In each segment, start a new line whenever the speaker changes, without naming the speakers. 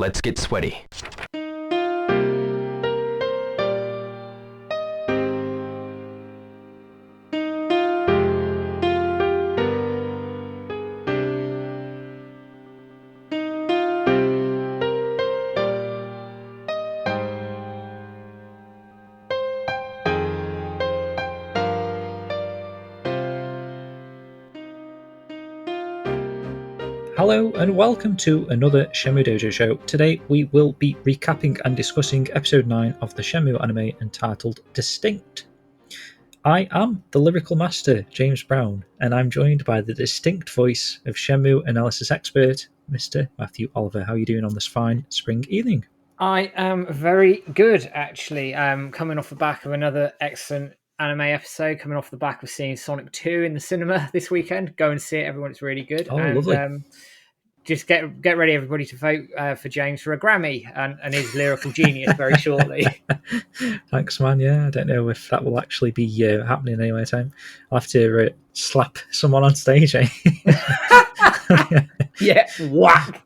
Let's get sweaty.
Hello and welcome to another Shenmue Dojo show. Today we will be recapping and discussing episode 9 of the Shenmue anime entitled Distinct. I am the lyrical master, James Brown, and I'm joined by the distinct voice of Shenmue analysis expert, Mr. Matthew Oliver. How are you doing on this fine spring evening?
I am very good, actually. Coming off the back of another excellent anime episode, coming off the back of seeing Sonic 2 in the cinema this weekend. Go and see it, everyone. It's really good.
Oh, lovely.
Just get ready, everybody, to vote for James for a Grammy and his lyrical genius very shortly.
Thanks, man. Yeah, I don't know if that will actually be happening anyway. Time I'll have to slap someone on stage. Eh?
Yeah, whack.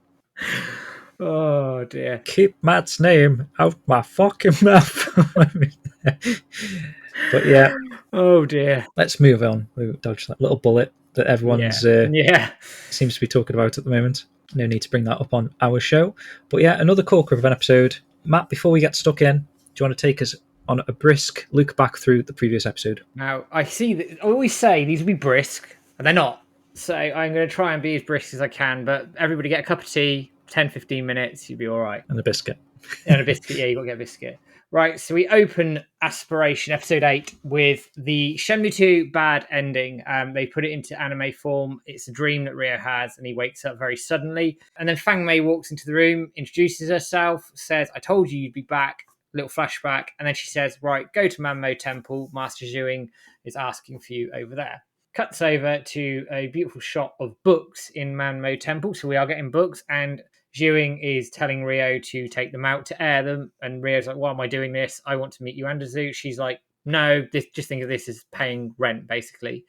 Oh dear.
Keep Matt's name out my fucking mouth. But yeah.
Oh dear.
Let's move on. We'll dodge that little bullet that everyone's seems to be talking about at the moment. No need to bring that up on our show. But yeah, another corker of an episode. Matt, before we get stuck in, do you want to take us on a brisk look back through the previous episode?
Now, I see that I always say these will be brisk, and they're not. So I'm going to try and be as brisk as I can, but everybody get a cup of tea, 10, 15 minutes, you'll be all right.
And a biscuit.
And a biscuit, yeah, you got to get a biscuit. Right, so we open Aspiration, episode 8, with the Shenmue 2 bad ending. They put it into anime form. It's a dream that Ryo has, and he wakes up very suddenly. And then Fang Mei walks into the room, introduces herself, says, I told you you'd be back. Little flashback. And then she says, right, go to Manmo Temple. Master Zhuing is asking for you over there. Cuts over to a beautiful shot of books in Manmo Temple. So we are getting books, and Zhuing is telling Ryo to take them out to air them, and Ryo's like, why am I doing this? I want to meet Yuandazu. She's like, no, just think of this as paying rent, basically.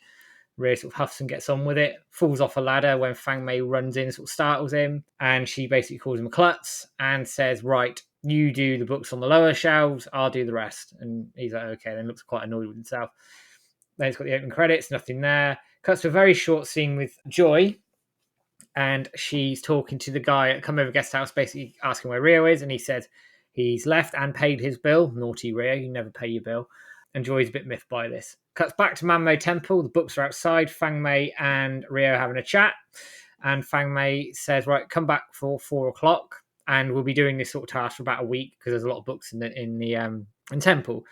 Ryo sort of huffs and gets on with it, falls off a ladder when Fang Mei runs in, sort of startles him, and she basically calls him a klutz and says, right, you do the books on the lower shelves, I'll do the rest. And he's like, okay, then looks quite annoyed with himself. Then it's got the opening credits, nothing there. Cuts to a very short scene with Joy, and she's talking to the guy at Come Over Guest House, basically asking where Ryo is, and he says he's left and paid his bill. Naughty Ryo, you never pay your bill. And Joy's a bit miffed by this. Cuts back to Manmo Temple. The books are outside. Fang Mei and Ryo having a chat. And Fang Mei says, right, come back for 4 o'clock. And we'll be doing this sort of task for about a week because there's a lot of books in the temple.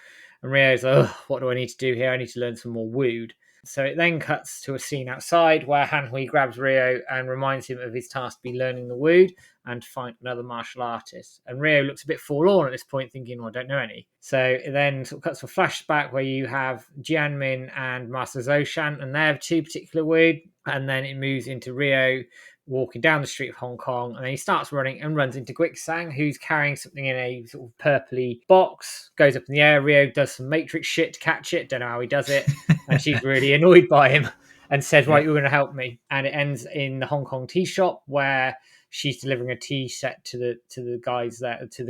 And Ryo's like, what do I need to do here? I need to learn some more wood. So it then cuts to a scene outside where Hanhui grabs Ryo and reminds him of his task to be learning the wood and to find another martial artist. And Ryo looks a bit forlorn at this point, thinking, well, I don't know any. So it then sort of cuts to a flashback where you have Jianmin and Master Zoshan, and they have 2 particular wood. And then it moves into Ryo walking down the street of Hong Kong, and then he starts running and runs into Guixang, who's carrying something in a sort of purpley box, goes up in the air. Ryo does some Matrix shit to catch it, don't know how he does it, and she's really annoyed by him and says, right, you're going to help me. And it ends in the Hong Kong tea shop where she's delivering a tea set to the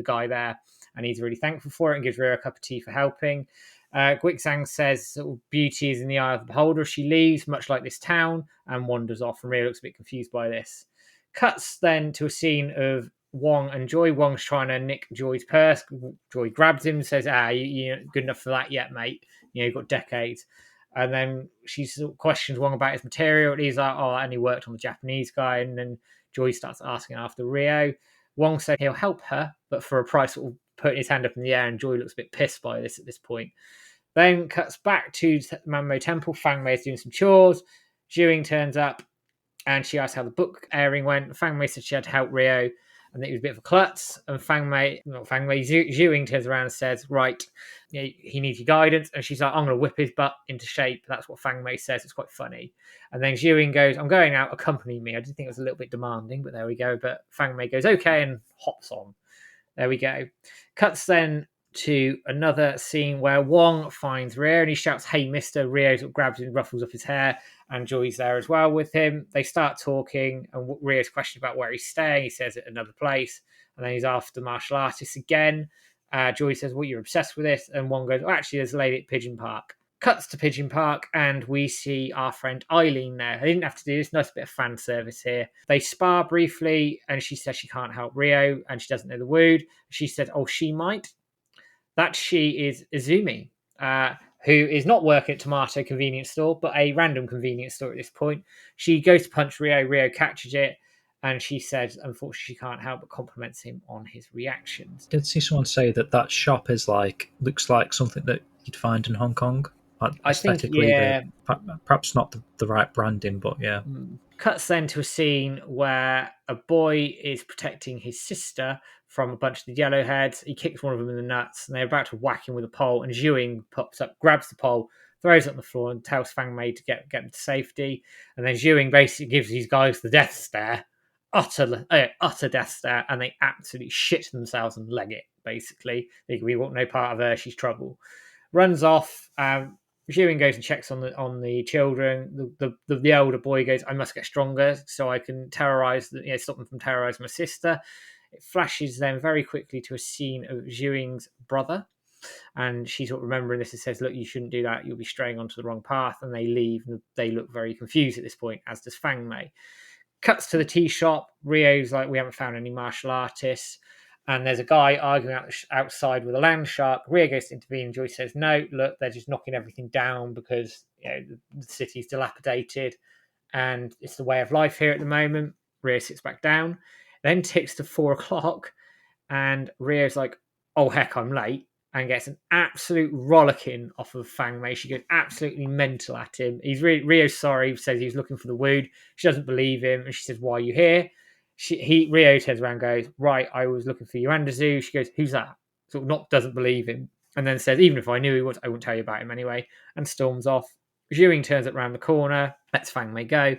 guy there, and he's really thankful for it and gives Ryo a cup of tea for helping. Guixang says beauty is in the eye of the beholder. She leaves, much like this town, and wanders off. And Ryo looks a bit confused by this. Cuts then to a scene of Wong and Joy. Wong's trying to nick Joy's purse. Joy grabs him and says, you're not good enough for that yet, mate. You've got decades. And then she sort of questions Wong about his material. And he's like, I only worked on the Japanese guy. And then Joy starts asking after Ryo. Wong said he'll help her, but for a price, sort of putting his hand up in the air, and Joy looks a bit pissed by this at this point. Then cuts back to Manmo Temple. Fang Mei is doing some chores. Zhuing turns up, and she asks how the book airing went. Fang Mei said she had to help Ryo, and that he was a bit of a klutz. And Zhuing turns around and says, right, he needs your guidance. And she's like, I'm going to whip his butt into shape. That's what Fang Mei says. It's quite funny. And then Zhuing goes, I'm going out, accompany me. I did think it was a little bit demanding, but there we go. But Fang Mei goes, okay, and hops on. There we go. Cuts then to another scene where Wong finds Ryo and he shouts, hey, mister. Ryo sort of grabs him, ruffles up his hair, and Joy's there as well with him. They start talking, and Ryo's questioning about where he's staying. He says at another place. And then he's after martial artists again. Joy says, well, you're obsessed with this. And one goes, oh, actually, there's a lady at Pigeon Park. Cuts to Pigeon Park, and we see our friend Eileen there. They didn't have to do this. Nice bit of fan service here. They spar briefly, and she says she can't help Rio, and she doesn't know the wound. She said, oh, she might. That she is Izumi, who is not working at Tomato convenience store, but a random convenience store at this point. She goes to punch Rio. Rio catches it, and she says, unfortunately, she can't help but compliments him on his reactions.
Did see someone say that shop is looks like something that you'd find in Hong Kong? Aesthetically,
I think,
perhaps not the right branding, but yeah.
Cuts then to a scene where a boy is protecting his sister from a bunch of the yellowheads. He kicks one of them in the nuts, and they're about to whack him with a pole. And Zhuing pops up, grabs the pole, throws it on the floor, and tells Fang Mei to get them to safety. And then Zhuing basically gives these guys the death stare, utter death stare, and they absolutely shit themselves and leg it. Basically, we want no part of her. She's trouble. Runs off. Zhuing goes and checks on the children. The older boy goes, I must get stronger so I can stop them from terrorizing my sister. It flashes then very quickly to a scene of Zhuing's brother, and she's sort of remembering this and says, look, you shouldn't do that, you'll be straying onto the wrong path. And they leave, and they look very confused at this point, as does Fang Mei. Cuts to the tea shop. Rio's like, we haven't found any martial artists. And there's a guy arguing outside with a land shark. Rio goes to intervene. Joy says, no, look, they're just knocking everything down because the city's dilapidated and it's the way of life here at the moment. Rio sits back down. Then ticks to 4 o'clock, and Rio's like, oh, heck, I'm late, and gets an absolute rollicking off of Fang Mei. She goes absolutely mental at him. Rio's sorry. He says he was looking for the wound. She doesn't believe him, and she says, why are you here? Rio turns around and goes, right, I was looking for Yuandazu. She goes, who's that? Sort of doesn't believe him. And then says, even if I knew he was, I wouldn't tell you about him anyway. And storms off. Zhuing turns it around the corner, lets Fang Mei go.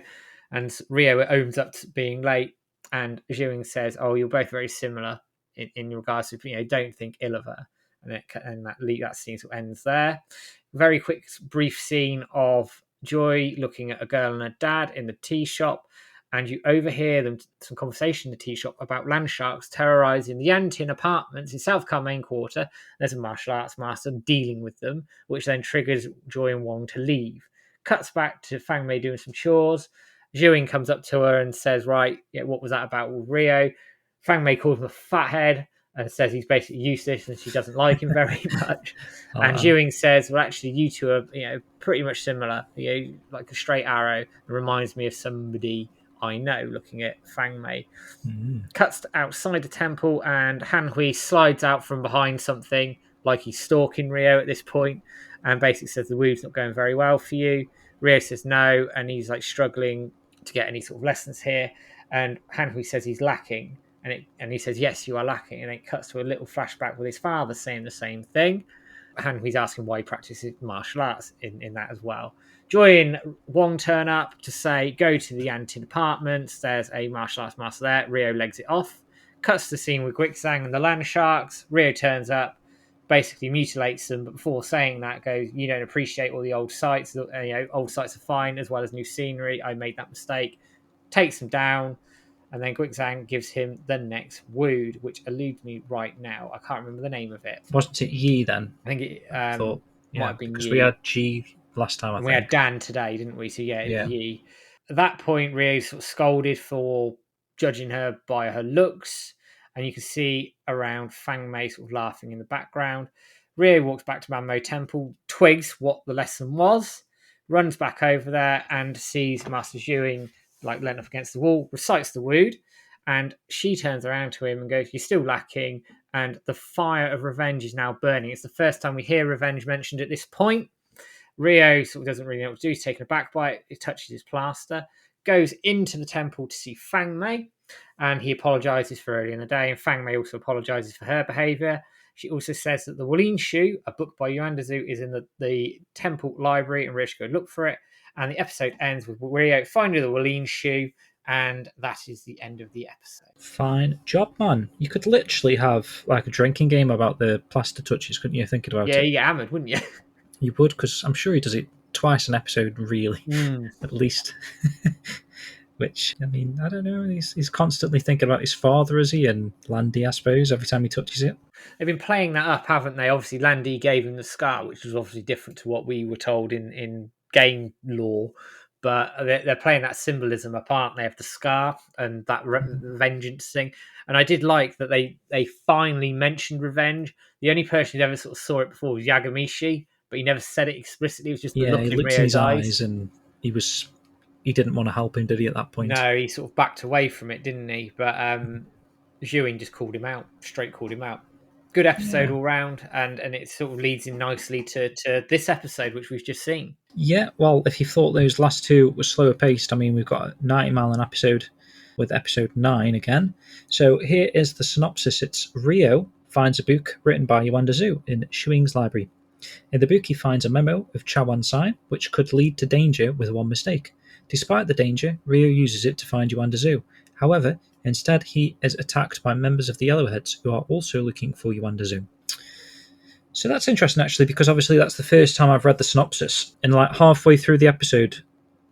And Rio owns up to being late. And Zhuing says, oh, you're both very similar in regards to, don't think ill of her. And that scene sort of ends there. Very quick, brief scene of Joy looking at a girl and her dad in the tea shop. And you overhear some conversation in the tea shop about land sharks terrorizing the Yantian apartments in South Car main quarter. There's a martial arts master dealing with them, which then triggers Joy and Wong to leave. Cuts back to Fang Mei doing some chores. Zhuing comes up to her and says, right, what was that about with Rio? Fang Mei calls him a fathead and says he's basically useless and she doesn't like him very much. And Zhuing says, well, actually, you two are pretty much similar. Like a straight arrow. It reminds me of somebody I know, looking at Fang Mei. Cuts outside the temple, and Han Hui slides out from behind something like he's stalking Rio at this point, and basically says the wound's not going very well for you. Rio says no, and he's like struggling to get any sort of lessons here. And Han Hui says he's lacking, and he says, yes, you are lacking. And it cuts to a little flashback with his father saying the same thing. Han Hui's asking why he practices martial arts in that as well. Joy and Wong turn up to say, go to the Yantian apartments. There's a martial arts master there. Rio legs it off. Cuts to the scene with Guixang and the land sharks. Rio turns up, basically mutilates them, but before saying that goes, you don't appreciate all the old sites. Old sites are fine, as well as new scenery. I made that mistake. Takes them down. And then Guixang gives him the next wound, which eludes me right now. I can't remember the name of it.
Wasn't it Yi then?
I think it might have been
because
Yi.
we had G last time, I think.
We had Dan today, didn't we? So it was Yi. At that point, Rio sort of scolded for judging her by her looks, and you can see around Fang Mei sort of laughing in the background. Rio walks back to Manmo Temple, twigs what the lesson was, runs back over there and sees Master Zhuing leant up against the wall, recites the wound, and she turns around to him and goes, you're still lacking, and the fire of revenge is now burning. It's the first time we hear revenge mentioned at this point. Rio sort of doesn't really know what to do. He's taken aback by it. He touches his plaster, goes into the temple to see Fang Mei, and he apologizes for earlier in the day, and Fang Mei also apologizes for her behavior. She also says that the Wolin Shu, a book by Yuandazu, is in the temple library, and Rio should go look for it. And the episode ends with Rio finding the Wolin Shu, and that is the end of the episode.
Fine job, man. You could literally have a drinking game about the plaster touches, couldn't you, thinking about it?
Yeah, you get hammered, wouldn't you?
You would, because I'm sure he does it twice an episode, really, at least. which, I mean, I don't know. He's constantly thinking about his father, is he? And Landy, I suppose, every time he touches it.
They've been playing that up, haven't they? Obviously, Landy gave him the scar, which was obviously different to what we were told in game lore. But they're playing that symbolism up, aren't they, of the scar and that vengeance thing. And I did like that they finally mentioned revenge. The only person who ever sort of saw it before was Yagamishi, but he never said it explicitly. It was just the
Yeah, he
look in
looked in
Rio's
his
eyes.
eyes and he didn't want to help him, did he, at that point?
No, he sort of backed away from it, didn't he? But Zhuing just called him out, straight called him out. Good episode
Yeah.
all round, and it sort of leads in nicely to this episode, which we've just seen.
Yeah, well, if you thought those last two were slower paced, I mean, we've got a 90-mile an episode with episode 9 again. So here is the synopsis. It's Rio finds a book written by Yuanda Zhu in Shuing's library. In the book, he finds a memo of Chawan sign, which could lead to danger with one mistake. Despite the danger, Rio uses it to find Yuanda Zhu. However, instead, he is attacked by members of the Yellowheads, who are also looking for Yuanda Zhu. So that's interesting, actually, because obviously that's the first time I've read the synopsis. And like halfway through the episode,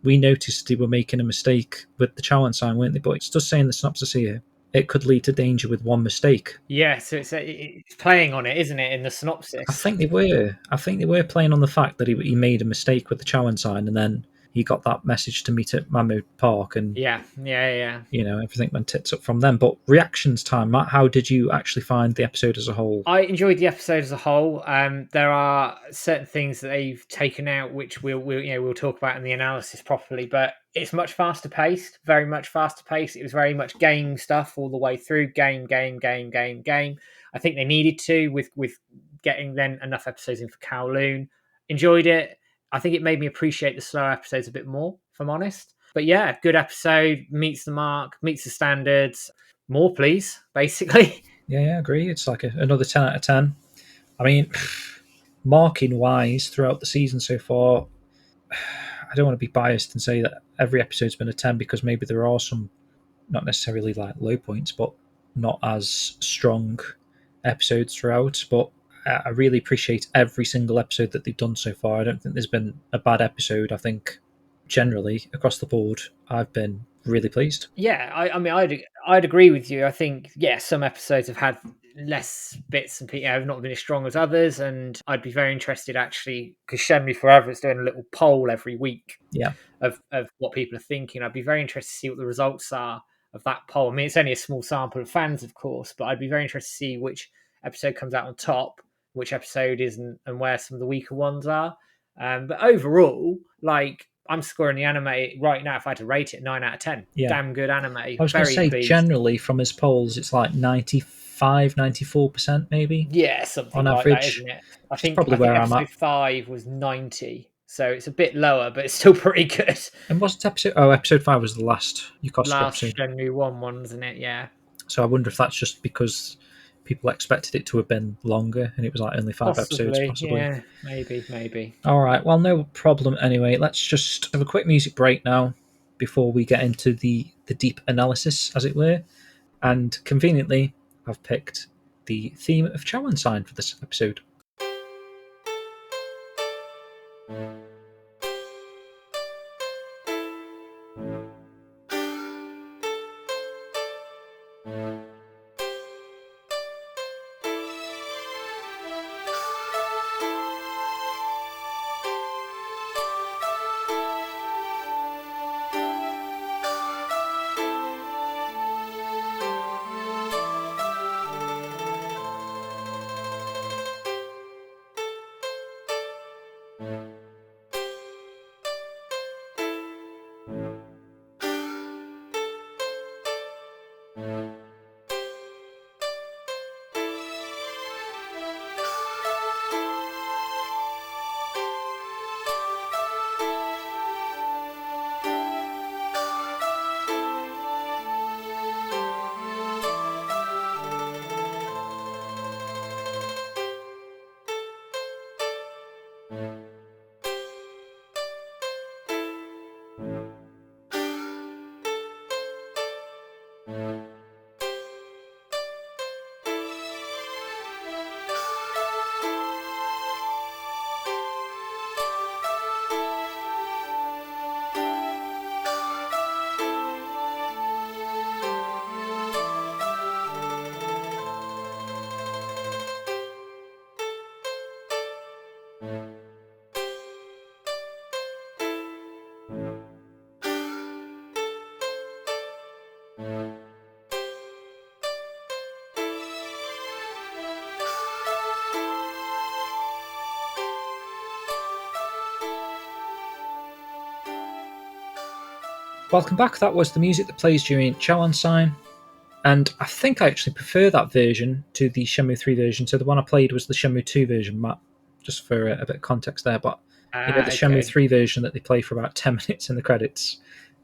we noticed they were making a mistake with the Chawan sign, weren't they? But it's just saying the synopsis here. It could lead to danger with one mistake.
Yeah, so it's playing on it, isn't it, in the
I
synopsis?
think they were. I think they were playing on the fact that he made a mistake with the Chawan sign, and then he got that message to meet at Mahmood Park, and
Yeah.
everything went tits up from them. But reactions time, Matt, how did you actually find the episode as a whole?
I enjoyed the episode as a whole. There are certain things that they've taken out, which we'll talk about in the analysis properly. But it's much faster paced, very much faster paced. It was very much game stuff all the way through. Game. I think they needed to with getting then enough episodes in for Kowloon. Enjoyed it. I think it made me appreciate the slower episodes a bit more, if I'm honest. But yeah, good episode, meets the mark, meets the standards. More, please, basically.
Yeah, I agree. It's like another 10 out of 10. I mean, marking wise throughout the season so far, I don't want to be biased and say that every episode's been a 10, because maybe there are some, not necessarily like low points, but not as strong episodes throughout. But I really appreciate every single episode that they've done so far. I don't think there's been a bad episode. I think generally across the board, I've been really pleased.
Yeah, I mean, I'd agree with you. I think some episodes have had less bits and have not been as strong as others, and I'd be very interested actually because Shenmue Forever is doing a little poll every week
Yeah,
of what people are thinking. I'd be very interested to see what the results are of that poll. I mean, it's only a small sample of fans, of course, but I'd be very interested to see which episode comes out on top, which episode isn't, and where some of the weaker ones are. But overall, like I'm scoring the anime right now. If I had to rate it, 9 out of 10.
yeah.
Damn good anime.
I was going to
Very
say,
pleased.
generally from his polls, it's like 95, 94% maybe
Yeah, something
on
like that,
average.
isn't it?
Which is probably
I think
where I'm
episode
at.
5 was 90, so it's a bit lower, but it's still pretty good.
And was it episode? Oh, episode 5 was the last Yokosuka
Last
episode.
Shenmue one, wasn't it? Yeah,
So I wonder if that's just because people expected it to have been longer and it was like only 5 episodes,
possibly.
possibly.
Yeah, maybe.
All right, well, no problem anyway. Let's just have a quick music break now before we get into the deep analysis, as it were. And conveniently, I've picked the theme of Chawan Sign for this episode. Welcome back. That was the music that plays during Chawan sign. And I think I actually prefer that version to the Shenmue 3 version. So the one I played was the Shenmue 2 version, Matt, just for a bit of context there. But the Shenmue 3 version that they play for about 10 minutes in the credits.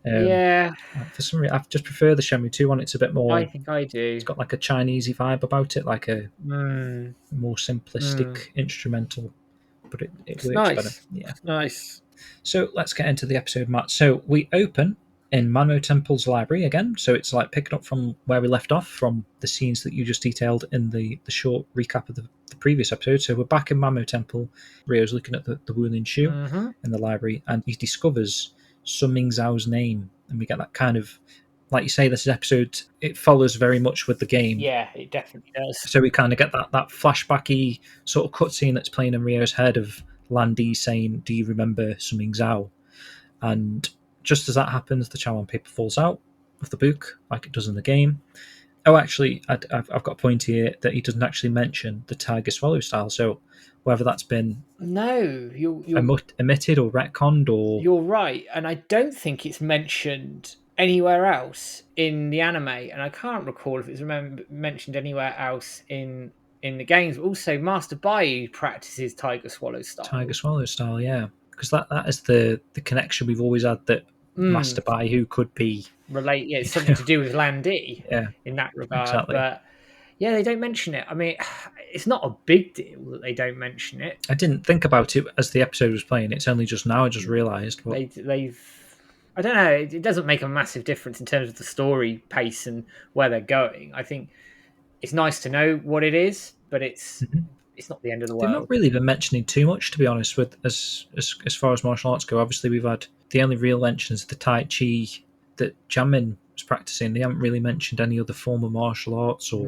Yeah.
For some reason, I just prefer the Shenmue 2 one. It's a bit more...
I think I do.
It's got like a Chinesey vibe about it, like a more simplistic instrumental. But it works
nice.
better. Yeah.
It's nice.
So let's get into the episode, Matt. So we open in Manmo Temple's library again. So it's like picking up from where we left off from the scenes that you just detailed in the short recap of the previous episode. So we're back in Manmo Temple. Ryo's looking at the Wuling Shu in the library, and he discovers Sun Ming Zhao's name. And we get that kind of, like you say, this episode, it follows very much with the game.
Yeah, it definitely does.
So we kind of get that flashbacky sort of cutscene that's playing in Ryo's head of Landy saying, "Do you remember Sun Ming Zhao?" And just as that happens, the Chawan paper falls out of the book, like it does in the game. Oh, actually, I've got a point here that he doesn't actually mention the Tiger Swallow style. So whether that's been
you're
omitted or retconned, or
you're right, and I don't think it's mentioned anywhere else in the anime, and I can't recall if it's mentioned anywhere else in the games. But also, Master Bai practices Tiger Swallow style.
Tiger Swallow style, yeah, because that is the connection we've always had, that Master Bai, who could be
it's something to do with Landy, in that regard.
Exactly.
But yeah, they don't mention it. I mean, it's not a big deal that they don't mention it.
I didn't think about it as the episode was playing. It's only just now I just realised.
They've I don't know. It doesn't make a massive difference in terms of the story pace and where they're going. I think it's nice to know what it is, but it's not the end of the world.
They've not really been mentioning too much, to be honest, with as far as martial arts go. Obviously, we've had the only real mentions of the Tai Chi that Jamin was practicing. They haven't really mentioned any other form of martial arts, or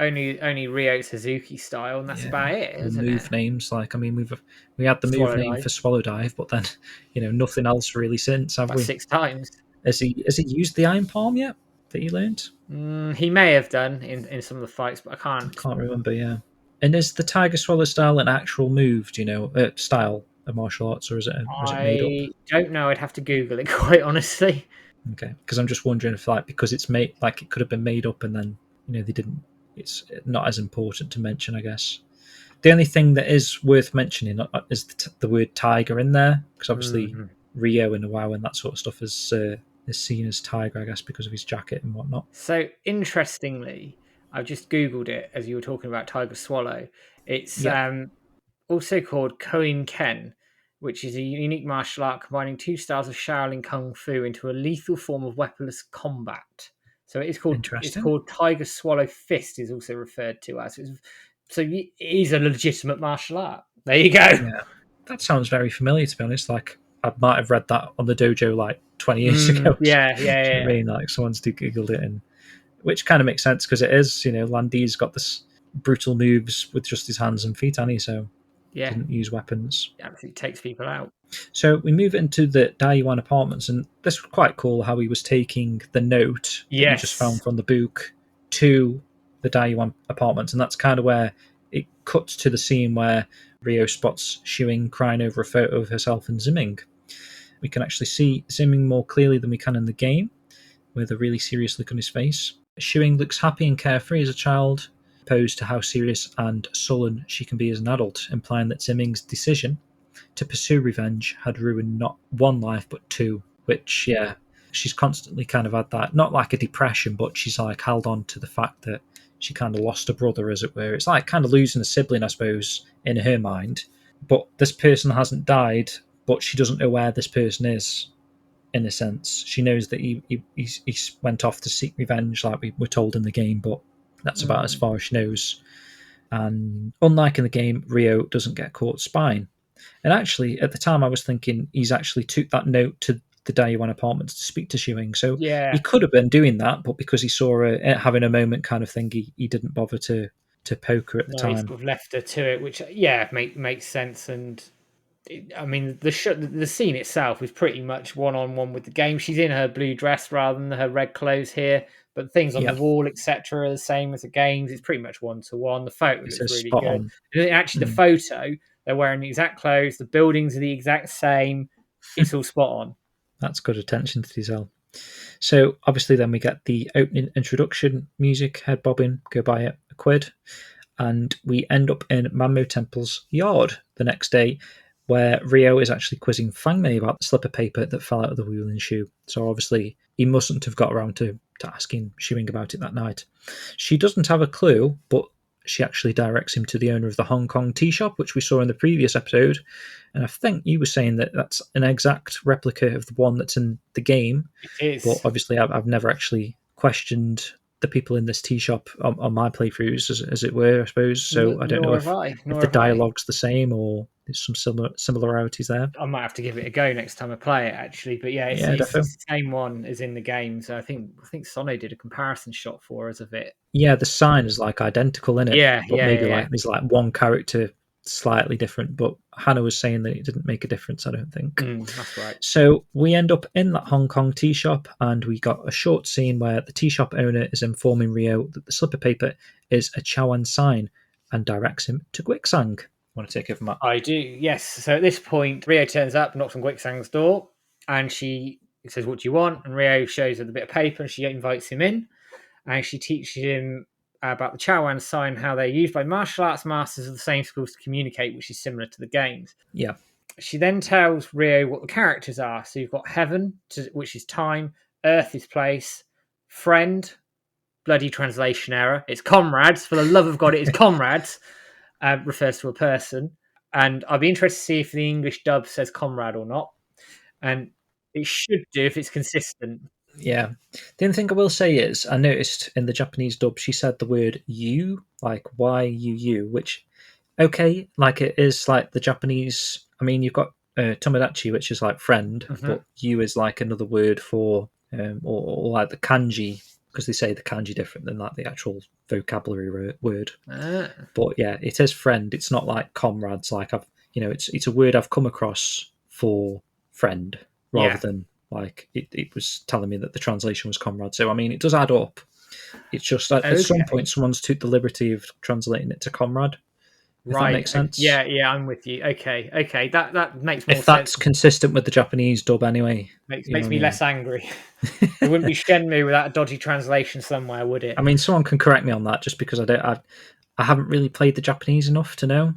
only Ryo Suzuki style, and that's about it.
The move names, like, I mean, we had the move name for Swallow Dive, but then nothing else really since, have we?
6 times.
Has he used the Iron Palm yet that he learned?
He may have done in some of the fights, but I can't
remember. Yeah. And is the Tiger Swallow style an actual move? Do you know style of martial arts, or is it made up?
I don't know. I'd have to Google it, quite honestly.
Okay, because I'm just wondering if, like, because it's made, like, it could have been made up and then they didn't. It's not as important to mention, I guess. The only thing that is worth mentioning is the word tiger in there, because obviously Ryo and WoW and that sort of stuff is seen as tiger, I guess, because of his jacket and whatnot.
So interestingly, I've just Googled it as you were talking about Tiger Swallow. It's also called Koin Ken, which is a unique martial art combining 2 styles of Shaolin Kung Fu into a lethal form of weaponless combat. So it's called Tiger Swallow Fist, is also referred to as. So it is a legitimate martial art. There you go.
Yeah, that sounds very familiar, to be honest. Like, I might have read that on the dojo like 20 years ago.
Yeah.
I mean, like, someone's Googled it, and which kind of makes sense, because it is, Landy's got this brutal moves with just his hands and feet, hasn't he? So didn't use weapons.
It absolutely takes people out.
So we move into the Daiyuan apartments, and this was quite cool how he was taking the note that he just found from the book to the Daiyuan apartments, and that's kind of where it cuts to the scene where Ryo spots Shuing crying over a photo of herself and Ziming. We can actually see Ziming more clearly than we can in the game, with a really serious look on his face. Shuing looks happy and carefree as a child, opposed to how serious and sullen she can be as an adult, implying that Ziming's decision to pursue revenge had ruined not one life but 2, which, she's constantly kind of had that, not like a depression, but she's like held on to the fact that she kind of lost a brother, as it were. It's like kind of losing a sibling, I suppose, in her mind. But this person hasn't died, but she doesn't know where this person is, in a sense. She knows that he went off to seek revenge, like we were told in the game, but that's about as far as she knows. And unlike in the game, Ryo doesn't get caught spying. And actually, at the time, I was thinking he's actually took that note to the Daiyuan apartments to speak to Shuing. So he could have been doing that, but because he saw her having a moment kind of thing, he didn't bother to poke her at the time.
He sort of left her to it, which, makes sense. And I mean, the scene itself is pretty much one-on-one with the game. She's in her blue dress rather than her red clothes here, but things on the wall, etc., are the same as the games. It's pretty much one-to-one. The photo looks really good. And actually, the photo, they're wearing the exact clothes. The buildings are the exact same. It's all spot on.
That's good attention to detail. So obviously then we get the opening introduction music, head bobbing, go buy it, £1, and we end up in Manmo Temple's yard the next day, where Rio is actually quizzing Fangmei about the slip of paper that fell out of the wheel and shoe. So obviously he mustn't have got around to asking Shuing about it that night. She doesn't have a clue, but she actually directs him to the owner of the Hong Kong tea shop, which we saw in the previous episode. And I think you were saying that that's an exact replica of the one that's in the game.
It is.
But obviously I've never actually questioned the people in this tea shop on my playthroughs, as it were, I suppose. So I don't know if the dialogue's the same or there's some similarities there.
I might have to give it a go next time I play it, actually. But yeah, it's the same one as in the game. So I think Sono did a comparison shot for us of it.
Yeah, the sign is like identical in it.
Yeah,
but maybe like there's like one character slightly different. But Hannah was saying that it didn't make a difference, I don't think.
That's right.
So we end up in that Hong Kong tea shop, and we got a short scene where the tea shop owner is informing Rio that the slip of paper is a Chawan sign and directs him to Guixang. Want to take it from that?
I do, yes. So at this point, Rio turns up, knocks on Guixang's door, and she says, "What do you want?" And Rio shows her the bit of paper, and she invites him in, and she teaches him about the Chawan sign, how they're used by martial arts masters of the same schools to communicate, which is similar to the games.
Yeah.
She then tells Rio what the characters are. So you've got heaven, which is time, earth is place, friend, bloody translation error. It's comrades. For the love of God, it is comrades. Refers to a person. And I'd be interested to see if the English dub says comrade or not. And it should do if it's consistent.
Yeah. The only thing I will say is I noticed in the Japanese dub she said the word you, like Y-U-U, which, okay, like it is like the Japanese. I mean, you've got Tomodachi, which is like friend, but you is like another word for, or like the kanji, because they say the kanji different than like the actual vocabulary word. But yeah, it is friend. It's not like comrades. Like it's a word I've come across for friend rather than like it was telling me that the translation was comrade. So I mean, it does add up. It's just at some point someone's took the liberty of translating it to comrade. If that makes sense.
Yeah, I'm with you. Okay, that makes more sense.
If that's consistent with the Japanese dub, anyway,
makes me less angry. It wouldn't be Shenmue without a dodgy translation somewhere, would it?
I mean, someone can correct me on that, just because I haven't really played the Japanese enough to know.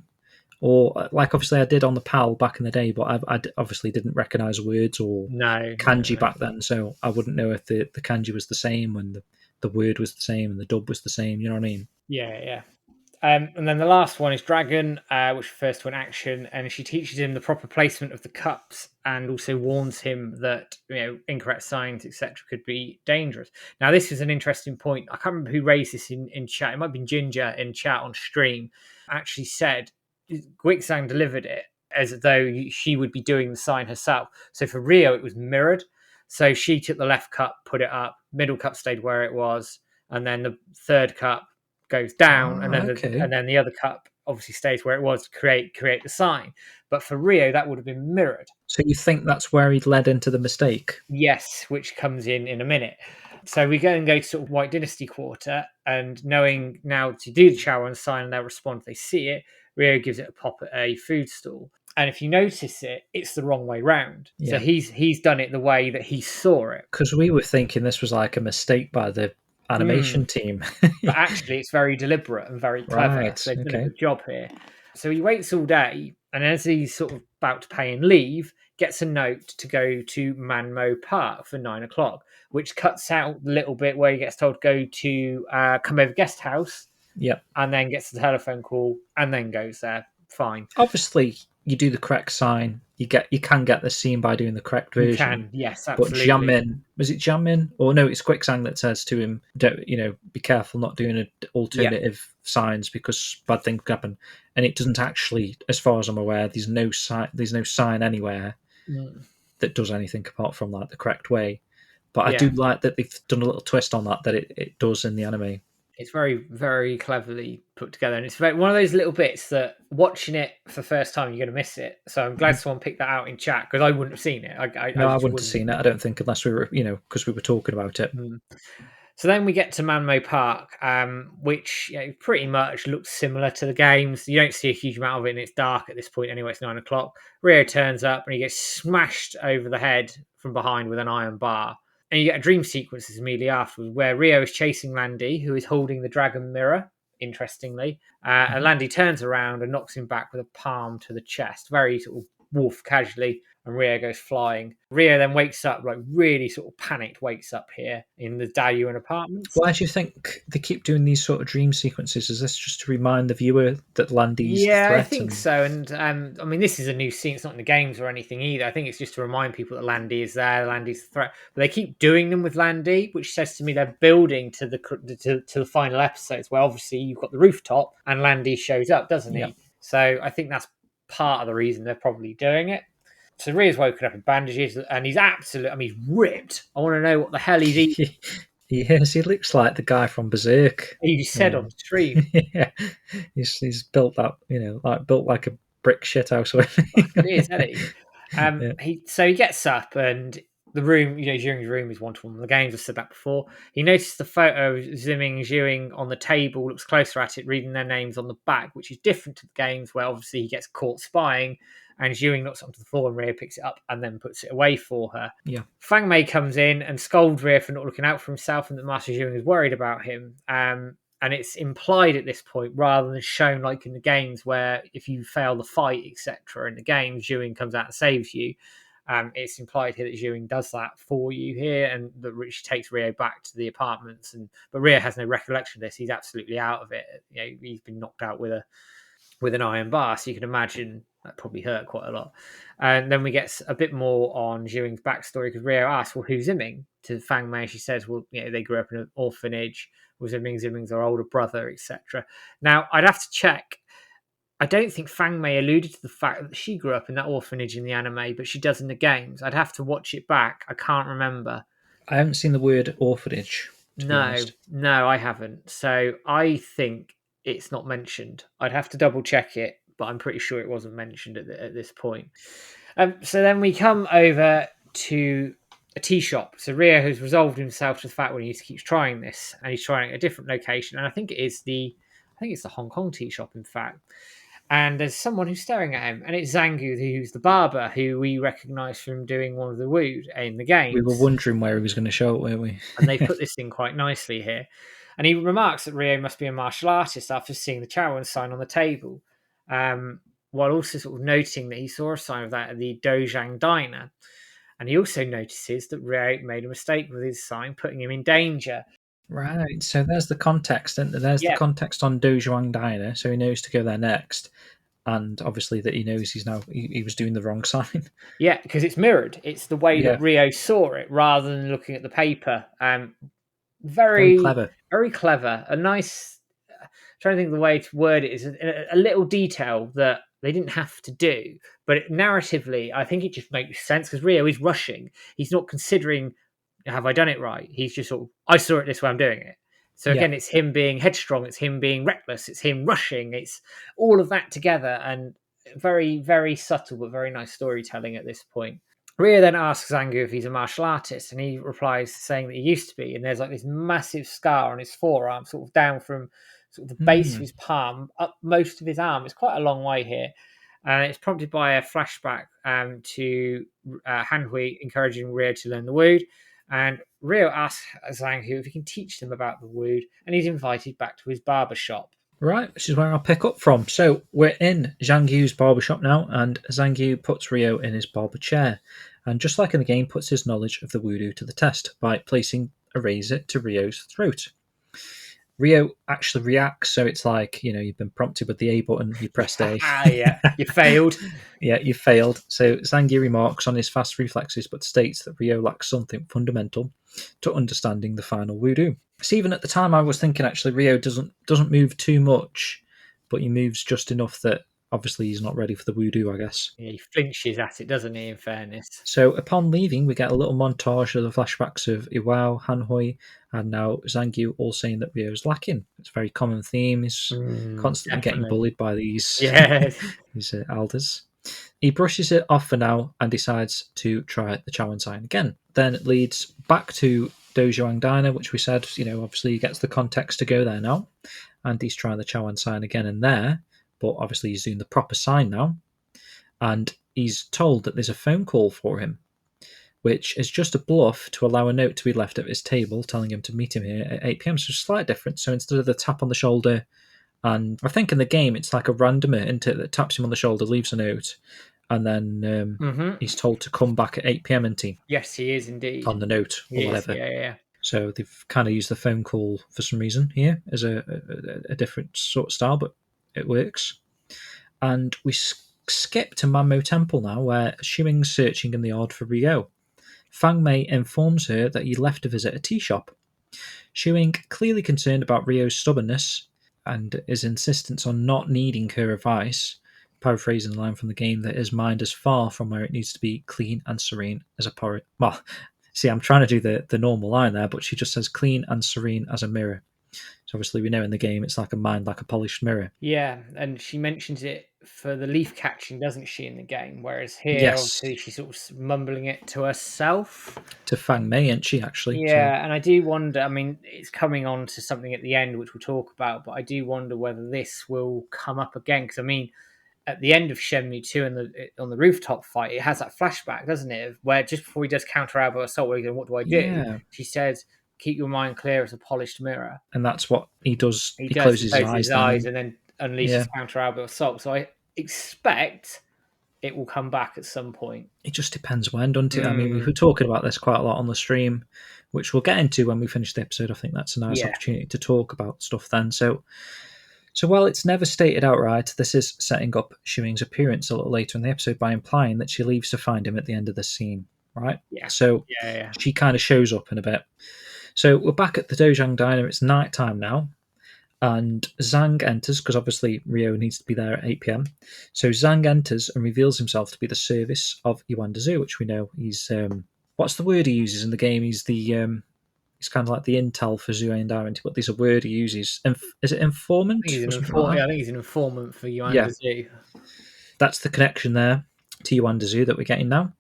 Or like obviously I did on the PAL back in the day, but I obviously didn't recognise words or kanji back then, so I wouldn't know if the kanji was the same and the word was the same and the dub was the same. You know what I mean?
Yeah. And then the last one is Dragon, which refers to an action, and she teaches him the proper placement of the cups and also warns him that incorrect signs, etc., could be dangerous. Now, this is an interesting point. I can't remember who raised this in chat. It might have been Ginger in chat on stream. Actually said Guixang delivered it as though she would be doing the sign herself. So for Rio, it was mirrored. So she took the left cup, put it up, middle cup stayed where it was, and then the third cup goes down, and then the other cup obviously stays where it was to create the sign. But for Rio, that would have been mirrored.
So you think that's where he'd led into the mistake?
Yes, which comes in a minute. So we go to sort of White Dynasty Quarter, and knowing now to do the Chawan sign and they'll respond if they see it, Rio gives it a pop at a food stall. And if you notice it, it's the wrong way round. Yeah. So he's done it the way that he saw it.
Because we were thinking this was like a mistake by the animation team.
But actually, it's very deliberate and very clever.
Right,
so they've done a good job here. So he waits all day, and as he's sort of about to pay and leave, gets a note to go to Manmo Park for 9:00, which cuts out a little bit where he gets told to go to Come Over Guest House.
Yep.
And then gets the telephone call and then goes there. Fine.
Obviously, you do the correct sign. You can get the scene by doing the correct version.
You can, yes, absolutely.
But Jianmin, was it Jianmin? Or no, it's Guixang that says to him, "Don't be careful not doing alternative signs because bad things happen." And it doesn't actually, as far as I'm aware, there's no sign anywhere that does anything apart from like the correct way. But I do like that they've done a little twist on that it does in the anime.
It's very, very cleverly put together. And it's one of those little bits that watching it for the first time, you're going to miss it. So I'm glad someone picked that out in chat because I wouldn't have seen it. I
wouldn't have seen it, I don't think, unless we were, because we were talking about it.
So then we get to Manmo Park, which pretty much looks similar to the games. You don't see a huge amount of it, and it's dark at this point anyway. It's 9:00. Rio turns up and he gets smashed over the head from behind with an iron bar. And you get a dream sequence immediately afterwards where Rio is chasing Landy, who is holding the dragon mirror, interestingly. And Landy turns around and knocks him back with a palm to the chest, very sort of wolf casually, and Rio goes flying. Rio then wakes up, like really sort of panicked, wakes up here in the Dayuan apartments.
Why do you think they keep doing these sort of dream sequences? Is this just to remind the viewer that Landy's the
Yeah,
threat?
I think so. And I mean, this is a new scene. It's not in the games or anything either. I think it's just to remind people that Landy is there. Landy's the threat. But they keep doing them with Landy, which says to me they're building to the final episodes where obviously you've got the rooftop and Landy shows up, doesn't he?
Yeah.
So I think that's part of the reason they're probably doing it. So Rhea's woken up in bandages and he's absolutely, I mean, he's ripped. I want to know what the hell he's eating.
Yes, he looks like the guy from Berserk.
He said on stream.
Yeah, he's built that, built like a brick shit house.
It is, isn't he? He gets up and the room, Zhiying's room is one-to-one. The games have said that before. He noticed the photo of Zimming and Zhiying on the table, looks closer at it, reading their names on the back, which is different to the games where obviously he gets caught spying and Zhiying knocks it onto the floor and Rio picks it up and then puts it away for her.
Yeah.
Fang Mei comes in and scolds Rio for not looking out for himself and that Master Zhiying is worried about him. And it's implied at this point rather than shown like in the games where if you fail the fight, etc. in the games, Zhiying comes out and saves you. It's implied here that Zhiying does that for you here and that she takes Rio back to the apartments. But Rio has no recollection of this. He's absolutely out of it. He's been knocked out with an iron bar, so you can imagine that probably hurt quite a lot. And then we get a bit more on Zhiying's backstory because Rio asks, well, who's Zimming? To Fang Mei, she says, well, they grew up in an orphanage. Was Zimming's our older brother, etc. Now, I'd have to check. I don't think Fang Mei alluded to the fact that she grew up in that orphanage in the anime, but she does in the games. I'd have to watch it back. I can't remember.
I haven't seen the word orphanage.
No, I haven't. So I think it's not mentioned. I'd have to double check it, but I'm pretty sure it wasn't mentioned at this point. So then we come over to a tea shop. So Rio has resolved himself to the fact when he keeps trying this, and he's trying a different location, and I think it's the Hong Kong tea shop, in fact. And there's someone who's staring at him, and it's Zangu, who's the barber, who we recognise from doing one of the wood in the games.
We were wondering where he was going to show it, weren't we?
And they put this in quite nicely here. And he remarks that Rio must be a martial artist after seeing the Chawan sign on the table, while also sort of noting that he saw a sign of that at the Dojang Diner. And he also notices that Rio made a mistake with his sign, putting him in danger.
Right, so there's the context. There's the context on Dojang Diner, so he knows to go there next. And obviously that he knows he was doing the wrong sign.
Yeah, because it's mirrored. It's the way that Rio saw it rather than looking at the paper. Very clever. Very clever. A nice... trying to think of the way to word it is a little detail that they didn't have to do. But narratively, I think it just makes sense because Rio is rushing. He's not considering, have I done it right? He's just sort of, I saw it this way, I'm doing it. So again, it's him being headstrong, it's him being reckless, it's him rushing, it's all of that together, and very, very subtle but very nice storytelling at this point. Rio then asks Zangu if he's a martial artist, and he replies saying that he used to be, and there's like this massive scar on his forearm, sort of down from sort of the base of his palm up most of his arm. It's quite a long way here. And it's prompted by a flashback to Hanhui encouraging Rio to learn the wood. And Rio asks Zangu if he can teach them about the wood, and he's invited back to his barber shop.
Right, which is where I'll pick up from. So we're in Zhanggu's barbershop now, and Zangu puts Rio in his barber chair. And just like in the game, puts his knowledge of the voodoo to the test by placing a razor to Rio's throat. Rio actually reacts, so it's like, you've been prompted with the A button, you pressed A.
Yeah, you failed.
Yeah, you failed. So Zangu remarks on his fast reflexes, but states that Rio lacks something fundamental to understanding the final voodoo. So even at the time, I was thinking actually Rio doesn't move too much, but he moves just enough that obviously he's not ready for the voodoo, I guess.
Yeah, he flinches at it, doesn't he, in fairness?
So upon leaving, we get a little montage of the flashbacks of Iwao, Hanhui, and now Zangu all saying that Rio's lacking. It's a very common theme. He's constantly getting bullied by these elders. He brushes it off for now and decides to try the Chawan sign again. Then it leads back to Dojang Diner, which we said, obviously he gets the context to go there now. And he's trying the Chawan sign again and there. But obviously he's doing the proper sign now. And he's told that there's a phone call for him. which is just a bluff to allow a note to be left at his table telling him to meet him here at 8 p.m. So it's a slight difference. So instead of the tap on the shoulder, and I think in the game it's like a randomer, isn't it, that taps him on the shoulder, leaves a note, and then he's told to come back at 8 p.m.
Yes, he is indeed.
on the note or whatever.
Yeah.
So they've kind of used the phone call for some reason here as a different sort of style, but it works. And we skip to Manmo Temple now, where Xiuming's searching in the yard for Ryo. Fang Mei informs her that he left to visit a tea shop. Xiuming, clearly concerned about Ryo's stubbornness and his insistence on not needing her advice, paraphrasing the line from the game, that his mind is far from where it needs to be, clean and serene as a porridge. Well, see, I'm trying to do the normal line there, but she just says clean and serene as a mirror. So obviously we know in the game it's like a mind like a polished mirror.
Yeah, and she mentions it for the leaf catching, doesn't she, in the game? Whereas here,
Yes.
obviously, she's sort of mumbling it to herself.
To Fang Mei, isn't she, actually?
Yeah, and I do wonder, I mean, it's coming on to something at the end, which we'll talk about, but I do wonder whether this will come up again. Because, I mean, at the end of Shenmue 2 on the rooftop fight, it has that flashback, doesn't it? Where just before he does counter elbow assault, where he's going, what do I do?
Yeah.
She says, keep your mind clear as a polished mirror.
And that's what he does. He
closes
his
eyes and then unleashes counter elbow assault. So I expect it will come back at some point.
It just depends when, doesn't it? I mean, we were talking about this quite a lot on the stream, which we'll get into when we finish the episode. I think that's a nice opportunity to talk about stuff then. So while it's never stated outright, this is setting up Xiuming's appearance a little later in the episode by implying that she leaves to find him at the end of the scene, right?
Yeah.
So she kind of shows up in a bit. So we're back at the Dojang Diner. It's nighttime now. And Zhang enters, because obviously Ryo needs to be there at 8 p.m. So Zhang enters and reveals himself to be the service of Yuan Dezu, which we know he's... what's the word he uses in the game? He's the... he's kind of like the intel for Zhu and Diamond, but there's a word he uses. Is it informant?
I think he's an informant for Yuan Dezu.
That's the connection there to Yuan Dezu that we're getting now.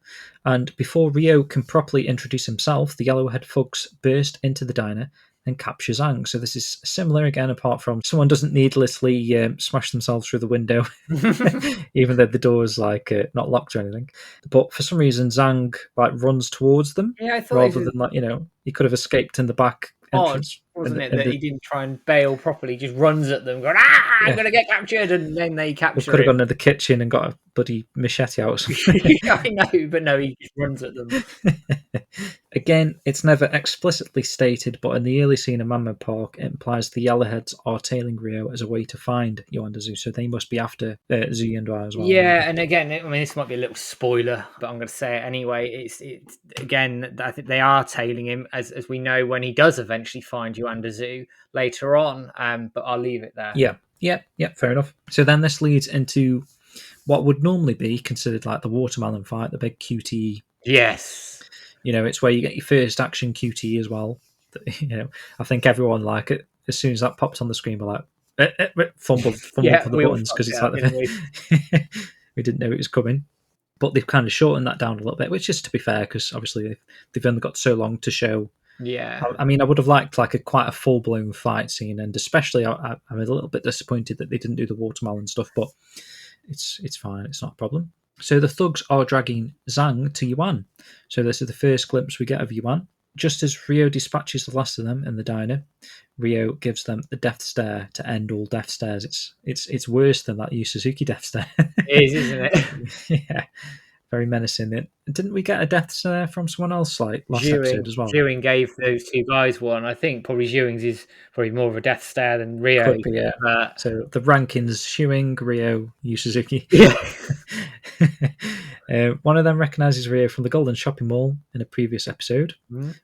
And before Ryo can properly introduce himself, the Yellowhead thugs burst into the diner and capture Zhang. So this is similar again, apart from someone doesn't needlessly smash themselves through the window, even though the door is like not locked or anything. But for some reason, Zhang like runs towards them rather than he could have escaped in the back entrance.
Wasn't it that he didn't try and bail properly? He just runs at them, going, I'm going to get captured, and then they capture him.
Could have gone to the kitchen and got a bloody machete out or something.
I know, but no, he just runs at them.
Again, it's never explicitly stated, but in the early scene of Manmo Park, it implies the Yellowheads are tailing Ryo as a way to find Yuan Dezu, so they must be after Zhu Yandai as well.
Yeah, and again, I mean, this might be a little spoiler, but I'm going to say it anyway. It's again, I think they are tailing him, as we know, when he does eventually find Yuan Dezu later on, but I'll leave it there.
Yeah, fair enough. So then this leads into what would normally be considered like the watermelon fight, the big QTE.
Yes.
It's where you get your first action QTE as well. I think everyone like it. As soon as that pops on the screen, we're like, fumble for the buttons because it's like we didn't know it was coming. But they've kind of shortened that down a little bit, which is to be fair, because obviously they've only got so long to show.
Yeah.
I mean, I would have liked like quite a full-blown fight scene, and especially I'm a little bit disappointed that they didn't do the watermelon stuff, but it's fine. It's not a problem. So the thugs are dragging Zhang to Yuan. So this is the first glimpse we get of Yuan. Just as Ryo dispatches the last of them in the diner, Ryo gives them the death stare to end all death stares. It's worse than that Yu Suzuki death stare.
It is, isn't it?
Yeah. Very menacing. Didn't we get a death stare from someone else like last episode as well?
Xiuming gave those two guys one. I think probably Xiuming's is probably more of a death stare than Ryo.
Could be, yeah. So the rankings: Xiuming, Ryo, Yu Suzuki.
Yeah.
One of them recognises Ryo from the Golden Shopping Mall in a previous episode,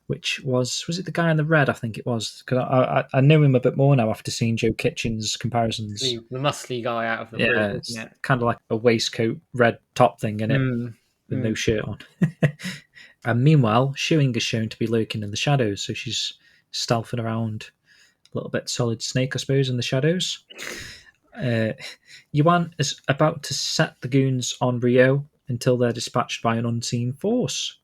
which was it the guy in the red? I think it was, because I know him a bit more now after seeing Joe Kitchen's comparisons.
The muscly guy out of the
blue, it's kind of like a waistcoat red top thing in it. With no shirt on. And meanwhile, Xiuming is shown to be lurking in the shadows, so she's stealthing around a little bit Solid Snake, I suppose, in the shadows. Yuan is about to set the goons on Ryo until they're dispatched by an unseen force,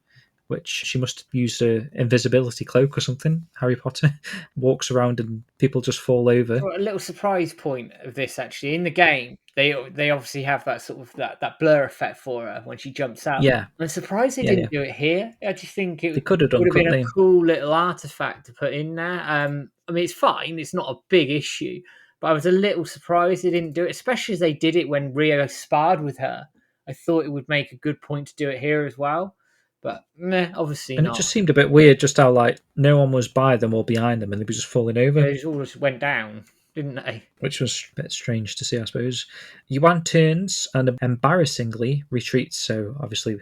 which she must use her invisibility cloak or something. Harry Potter walks around and people just fall over.
A little surprise point of this, actually, in the game, they obviously have that sort of that blur effect for her when she jumps out.
Yeah,
I'm surprised they
yeah, yeah.
didn't do it here. I just think
They
it
could have done,
would have been
couldn't
a
they?
cool little artifact to put in there. I mean, it's fine; it's not a big issue, but I was a little surprised they didn't do it, especially as they did it when Rio sparred with her. I thought it would make a good point to do it here as well, but meh, obviously
And it
not.
just seemed a bit weird, just how like no one was by them or behind them, and they were just falling over,
They just all just went down, didn't they?
which was a bit strange to see, I suppose. Yuan turns and embarrassingly retreats. So obviously,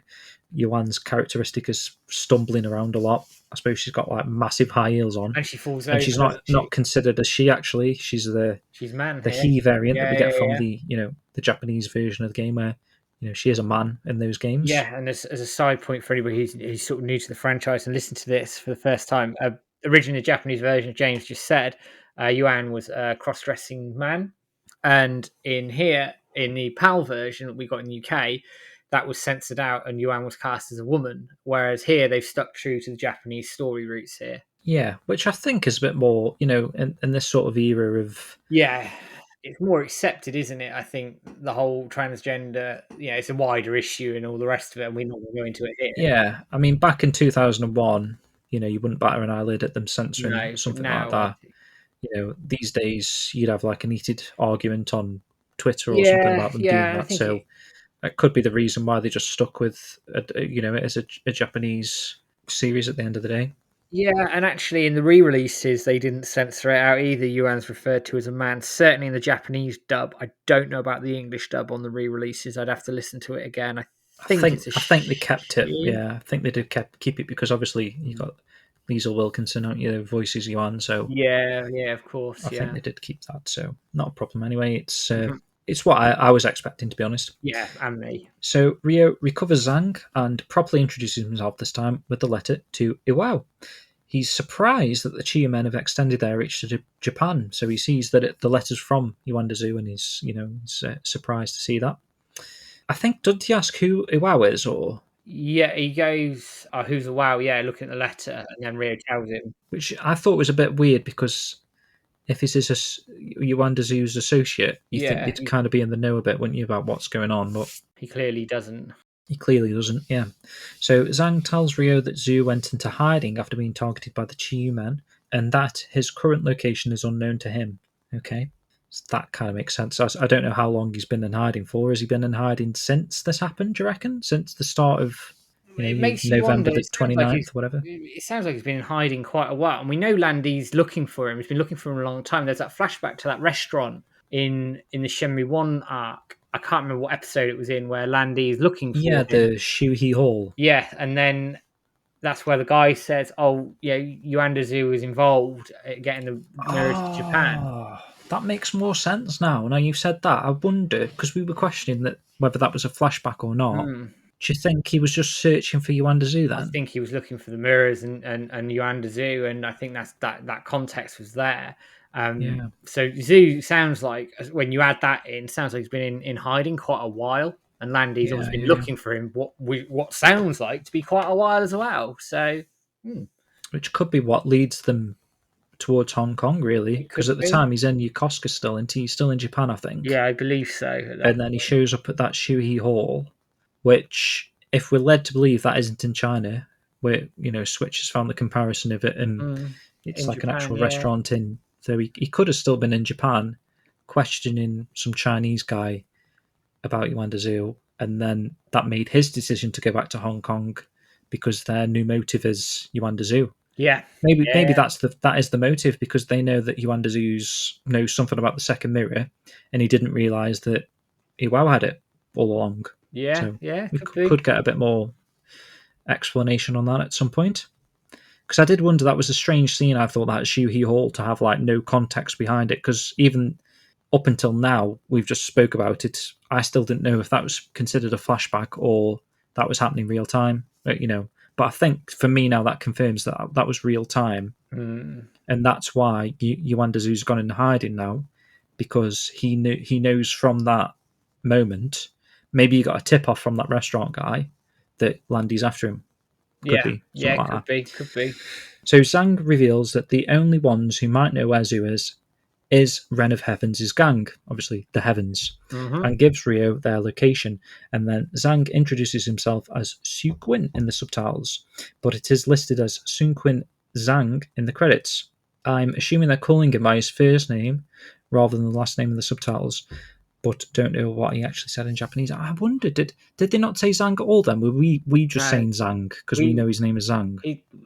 Yuan's characteristic is stumbling around a lot. I suppose she's got like massive high heels on,
And she falls
and
over,
she's
doesn't
not
she?
considered a she. Actually, she's
She's man
the
here.
he variant that we
Yeah,
get
yeah,
from
yeah.
the Japanese version of the game, where she is a man in those games.
Yeah, and as a side point for anybody who's sort of new to the franchise and listened to this for the first time, originally the Japanese version, James just said, Yuan was a cross-dressing man, and in here, in the PAL version that we got in the UK, that was censored out, and Yuan was cast as a woman. Whereas here, they've stuck true to the Japanese story roots here.
Yeah, which I think is a bit more, in this sort of era of.
Yeah, it's more accepted, isn't it? I think the whole transgender, it's a wider issue and all the rest of it, and we're not going to go into it here.
Yeah, I mean, back in 2001, you wouldn't batter an eyelid at them censoring
No, but
something like
now,
that. These days you'd have like a heated argument on Twitter or something
yeah,
about them doing
yeah, I
that.
think
So that could be the reason why they just stuck with, it as a Japanese series at the end of the day.
yeah, and actually in the re-releases they didn't censor it out either. Yuan's referred to as a man. Certainly in the Japanese dub. I don't know about the English dub on the re-releases. I'd have to listen to it again. I think it's a
I think they kept it.
she.
Yeah, I think they did keep it because obviously you got Liesl Wilkinson, aren't you? Voices Yuan, so
Yeah, of
I
course,
think
yeah.
they did keep that. So not a problem anyway. It's
Mhm.
it's what I was expecting, to be honest.
Yeah, and me.
So Rio recovers Zhang and properly introduces himself this time with the letter to Iwao. He's surprised that the Chia men have extended their reach to Japan, so he sees that the letter's from Yuandazu, and he's surprised to see that. I think, did he ask who Iwao is, or?
Yeah, he goes, "Oh, who's a wow?" Yeah, looking at the letter, and then Rio tells him.
Which I thought was a bit weird, because if this is Yuandazu's associate, you think
Yeah,
they'd kind of be in the know a bit, wouldn't you, about what's going on, but
he clearly doesn't.
he clearly doesn't, yeah. So Zhang tells Rio that Zhu went into hiding after being targeted by the Chiyu men, and that his current location is unknown to him. Okay, so that kind of makes sense. I don't know how long he's been in hiding for. Has he been in hiding since this happened, do you reckon? Since the start of
It makes you
November
wonder.
the 29th, whatever?
It sounds like he's been in hiding quite a while, and we know Landy's looking for him. He's been looking for him a long time. There's that flashback to that restaurant in the Shenmue 1 arc. I can't remember what episode it was in where Landy is looking for him.
The Shuhei Hall.
Yeah, and then that's where the guy says, "Oh, yeah, Yuandazu is involved at getting the mirrors to Japan."
That makes more sense now. Now you've said that, I wonder, because we were questioning that whether that was a flashback or not. Do you think he was just searching for Yuandazu then?
I think he was looking for the mirrors and Yuandazu, and I think that context was there.
Yeah.
So Zhu sounds like, when you add that in, sounds like he's been in hiding quite a while, and Landy's always been looking for him. What sounds like to be quite a while as well. So,
which could be what leads them towards Hong Kong, really, because at the time he's in Yokosuka still, and he's still in Japan, I think.
Yeah, I believe so.
And then he shows up at that Shuhei Hall, which, if we're led to believe that isn't in China, where Switch has found the comparison of it, and it's like Japan, an actual restaurant in. So he could have still been in Japan, questioning some Chinese guy about Yuandazu, and then that made his decision to go back to Hong Kong because their new motive is Yuandazu.
Yeah,
maybe that is the motive, because they know that Yuandazu knows something about the second mirror, and he didn't realize that Iwao had it all along.
Yeah,
so we
could
get a bit more explanation on that at some point. Because I did wonder, that was a strange scene, I thought, that Shuhei Hall, to have like no context behind it, because even up until now we've just spoke about it, I still didn't know if that was considered a flashback or that was happening real time, but I think for me now that confirms that was real time, and that's why Yuandazu's gone in hiding now, because he knows from that moment. Maybe he got a tip off from that restaurant guy that Landy's after him. Could be.
Could be.
So Zhang reveals that the only ones who might know where Zhu is is Ren of Heavens' gang, obviously the Heavens, and gives Ryo their location. And then Zhang introduces himself as Su Quin in the subtitles, but it is listed as Sun Quin Zhang in the credits. I'm assuming they're calling him by his first name rather than the last name in the subtitles, but don't know what he actually said in Japanese. I wonder, did they not say Zhang at all then? Were we just saying Zhang because we know his name is Zhang?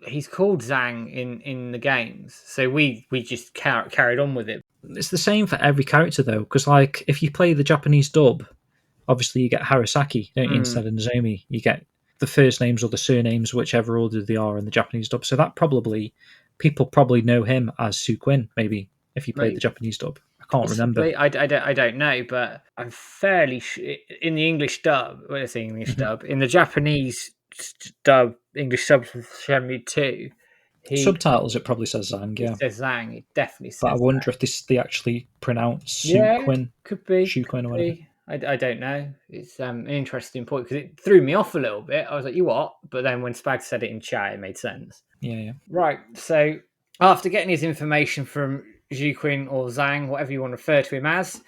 He's called Zhang in the games, so we just carried on with it.
It's the same for every character though, because like if you play the Japanese dub, obviously you get Harasaki, don't you, instead of Nozomi. You get the first names or the surnames, whichever order they are in the Japanese dub. So that people probably know him as Su Quin, maybe, if you played the Japanese dub. I can't remember.
I don't know, but I'm fairly in the English dub. What is the English dub? In the Japanese dub, English sub for Shenmue 2,
subtitles it probably says Zhang. Yeah,
it says Zhang. It definitely says.
But I wonder if they actually pronounce Su Quin.
Could be
Shu Quin or whatever.
I don't know. It's an interesting point because it threw me off a little bit. I was like, "You what?" But then when Spag said it in chat, it made sense.
Yeah.
Right. So after getting his information from Quin or Zhang, whatever you want to refer to him as,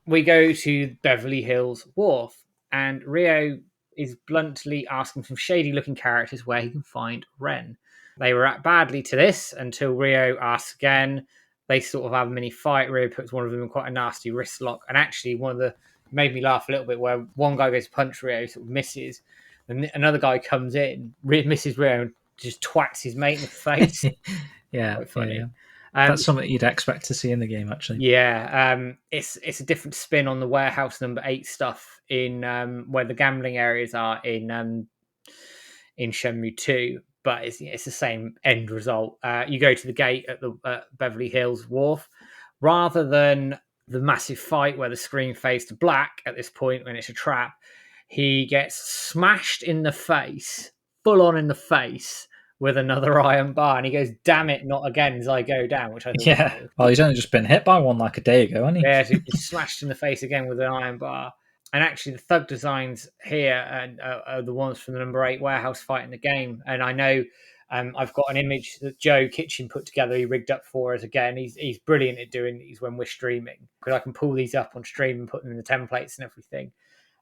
we go to Beverly Hills Wharf, and Ryo is bluntly asking some shady-looking characters where he can find Ren. They react badly to this until Ryo asks again. They sort of have a mini fight. Ryo puts one of them in quite a nasty wrist lock, and actually one of the made me laugh a little bit where one guy goes to punch Ryo, sort of misses, and another guy comes in, misses Ryo, and just twats his mate in the face.
Yeah,
quite funny.
Yeah. That's something you'd expect to see in the game, actually.
Yeah, it's a different spin on the warehouse number 8 stuff in where the gambling areas are in Shenmue 2, but it's the same end result. You go to the gate at the Beverly Hills Wharf, rather than the massive fight where the screen fades to black at this point when it's a trap. He gets smashed in the face, full on in the face, with another iron bar, and he goes, "Damn it, not again!" As I go down, which I thought,
well, he's only just been hit by one like a day ago, hasn't he?
Yeah, so he's smashed in the face again with an iron bar. And actually, the thug designs here are the ones from the number 8 warehouse fight in the game. And I know I've got an image that Joe Kitchen put together. He rigged up for us again. He's brilliant at doing these when we're streaming, because I can pull these up on stream and put them in the templates and everything.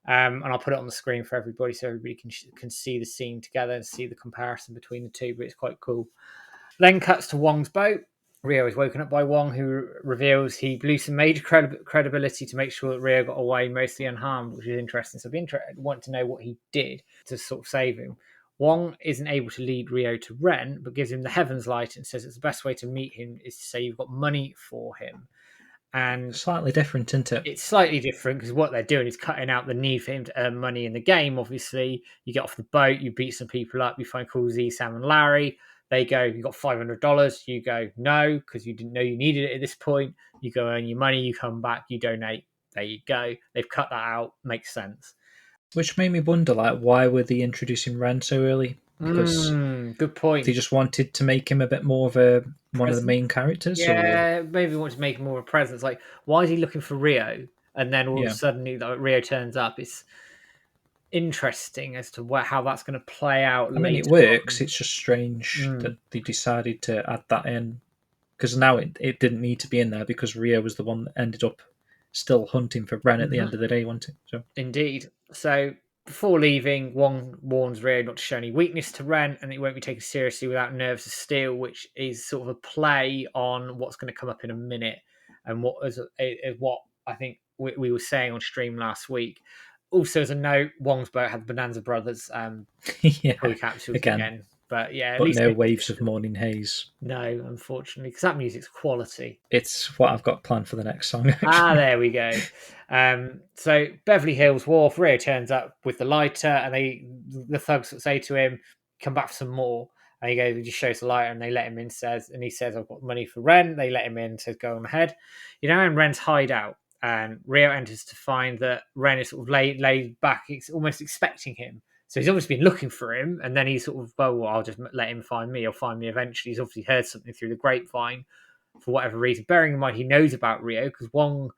And I'll put it on the screen for everybody so everybody can see the scene together and see the comparison between the two. But it's quite cool. Then cuts to Wong's boat. Ryo is woken up by Wong, who reveals he blew some major credibility to make sure that Ryo got away mostly unharmed, which is interesting. So I want to know what he did to sort of save him. Wong isn't able to lead Ryo to Ren, but gives him the Heaven's Light and says it's the best way to meet him is to say you've got money for him. And
slightly different, isn't it?
It's slightly different because what they're doing is cutting out the need for him to earn money in the game. Obviously, you get off the boat, you beat some people up, you find Cool Z, Sam, and Larry. They go, you got $500. You go, no, because you didn't know you needed it at this point. You go earn your money, you come back, you donate. There you go. They've cut that out. Makes sense.
Which made me wonder, like, why were they introducing Ren so early? Because
good point.
They just wanted to make him a bit more of one of the main characters.
Yeah, maybe want to make him more of a presence. Like, why is he looking for Ryo? And then all of a sudden, Ryo turns up. It's interesting as to how that's going to play out.
I mean, it works. It's just strange that they decided to add that in, because now it didn't need to be in there because Ryo was the one that ended up still hunting for Ren at the end of the day, wasn't it? So
indeed. So before leaving, Wong warns Ryo not to show any weakness to Ren, and it won't be taken seriously without nerves of steel, which is sort of a play on what's going to come up in a minute, and what I think we were saying on stream last week. Also, as a note, Wong's boat had the Bonanza Brothers capsules again. But at least
no Waves of Morning Haze.
No, unfortunately, because that music's quality.
It's what I've got planned for the next song.
Actually. There we go. So Beverly Hills Wharf, Ryo turns up with the lighter, and the thugs say to him, "Come back for some more." And he just shows the lighter, and they let him in. He says, "I've got money for Ren." They let him in. Says, "Go on ahead." In Ren's hideout. And Ryo enters to find that Ren is sort of laid back. He's almost expecting him. So he's obviously been looking for him. And then he's sort of, well, I'll just let him find me. He'll find me eventually. He's obviously heard something through the grapevine for whatever reason. Bearing in mind he knows about Ryo because Wong,